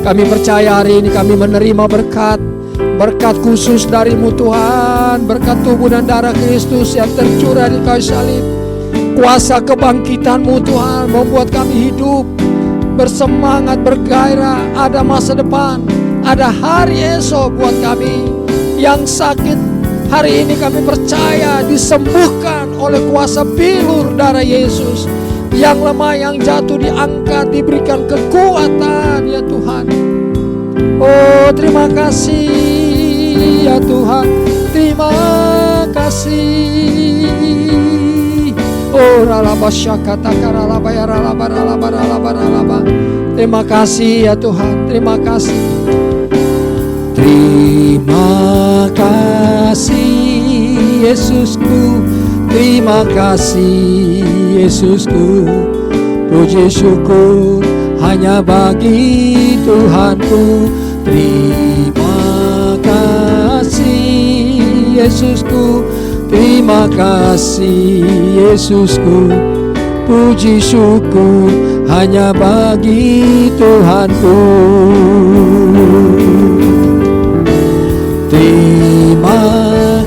Speaker 2: kami percaya hari ini kami menerima berkat khusus darimu Tuhan, berkat tubuh dan darah Kristus yang tercurah di kayu salib. Kuasa kebangkitanmu Tuhan membuat kami hidup, bersemangat, bergairah, ada masa depan, ada hari esok buat kami. Yang sakit hari ini kami percaya disembuhkan oleh kuasa bilur darah Yesus. Yang lemah, yang jatuh diangkat, diberikan kekuatan ya Tuhan. Oh, terima kasih ya Tuhan, terima kasih. Oh, terima kasih ya Tuhan, terima kasih. Terima kasih Yesusku, terima kasih Yesusku. Puji syukur hanya bagi Tuhanku. Terima kasih Yesusku, terima kasih Yesusku. Puji syukur hanya bagi Tuhanku. Terima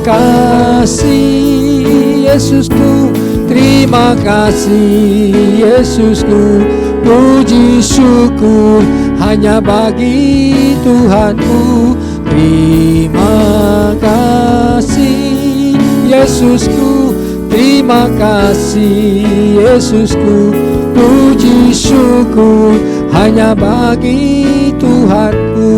Speaker 2: kasih Yesusku, terima kasih Yesusku. Puji syukur hanya bagi Tuhanku. Terima kasih Yesusku, terima kasih Yesusku. Puji syukur hanya bagi Tuhanku.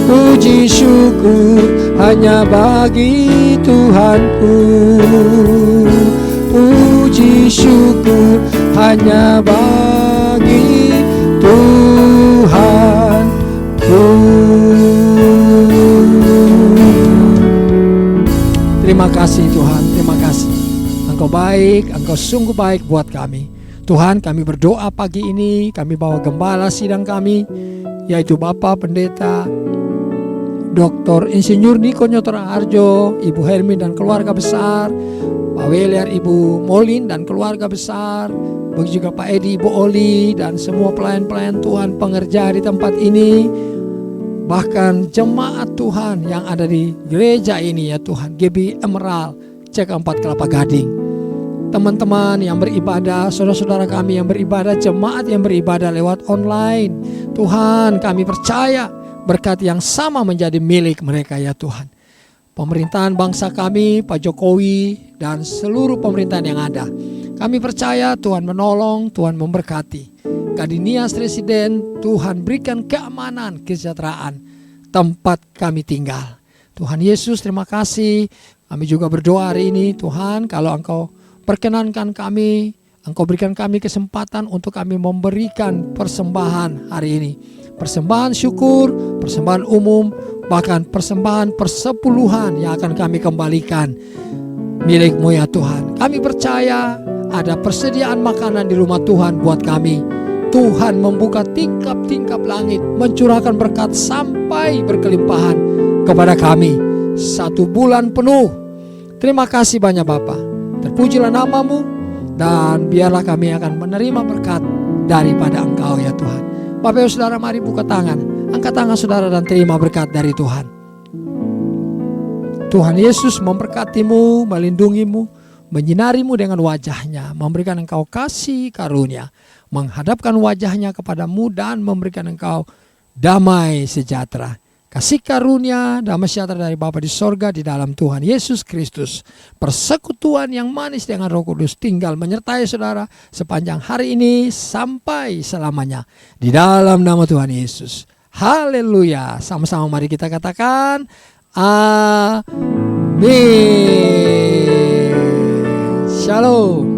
Speaker 2: Puji syukur hanya bagi Tuhanku. Puji syukur hanya bagi Tuhanku. Terima kasih Tuhan, terima kasih. Engkau baik, Engkau sungguh baik buat kami. Tuhan, kami berdoa pagi ini, kami bawa gembala sidang kami, yaitu Bapak Pendeta Dr. Insinyur Niko Nyotora Harjo, Ibu Hermin dan keluarga besar, Pak Weliar, Ibu Molin dan keluarga besar, begitu juga Pak Edi, Ibu Oli, dan semua pelayan-pelayan Tuhan, pengerja di tempat ini, bahkan jemaat Tuhan yang ada di gereja ini ya Tuhan, GB Emerald, CK4 Kelapa Gading, teman-teman yang beribadah, saudara-saudara kami yang beribadah, jemaat yang beribadah lewat online. Tuhan, kami percaya berkat yang sama menjadi milik mereka ya Tuhan. Pemerintahan bangsa kami, Pak Jokowi, dan seluruh pemerintahan yang ada, kami percaya Tuhan menolong, Tuhan memberkati. Kadinias Residen, Tuhan berikan keamanan, kesejahteraan tempat kami tinggal. Tuhan Yesus, terima kasih. Kami juga berdoa hari ini, Tuhan, kalau Engkau perkenankan kami, Engkau berikan kami kesempatan untuk kami memberikan persembahan hari ini. Persembahan syukur, persembahan umum, bahkan persembahan persepuluhan yang akan kami kembalikan milik-Mu ya Tuhan. Kami percaya ada persediaan makanan di rumah Tuhan buat kami. Tuhan membuka tingkap-tingkap langit, mencurahkan berkat sampai berkelimpahan kepada kami 1 bulan penuh. Terima kasih banyak Bapa. Terpujilah nama-Mu, dan biarlah kami akan menerima berkat daripada Engkau ya Tuhan. Bapak Ibu Saudara, mari buka tangan, angkat tangan saudara dan terima berkat dari Tuhan. Tuhan Yesus memberkatimu, melindungimu, menyinarimu dengan wajahnya, memberikan engkau kasih karunia, menghadapkan wajahnya kepadamu dan memberikan engkau damai sejahtera. Kasih karunia, damai sejahtera dari Bapa di sorga di dalam Tuhan Yesus Kristus. Persekutuan yang manis dengan Roh Kudus tinggal menyertai saudara sepanjang hari ini sampai selamanya. Di dalam nama Tuhan Yesus. Haleluya. Sama-sama mari kita katakan amin. Shalom.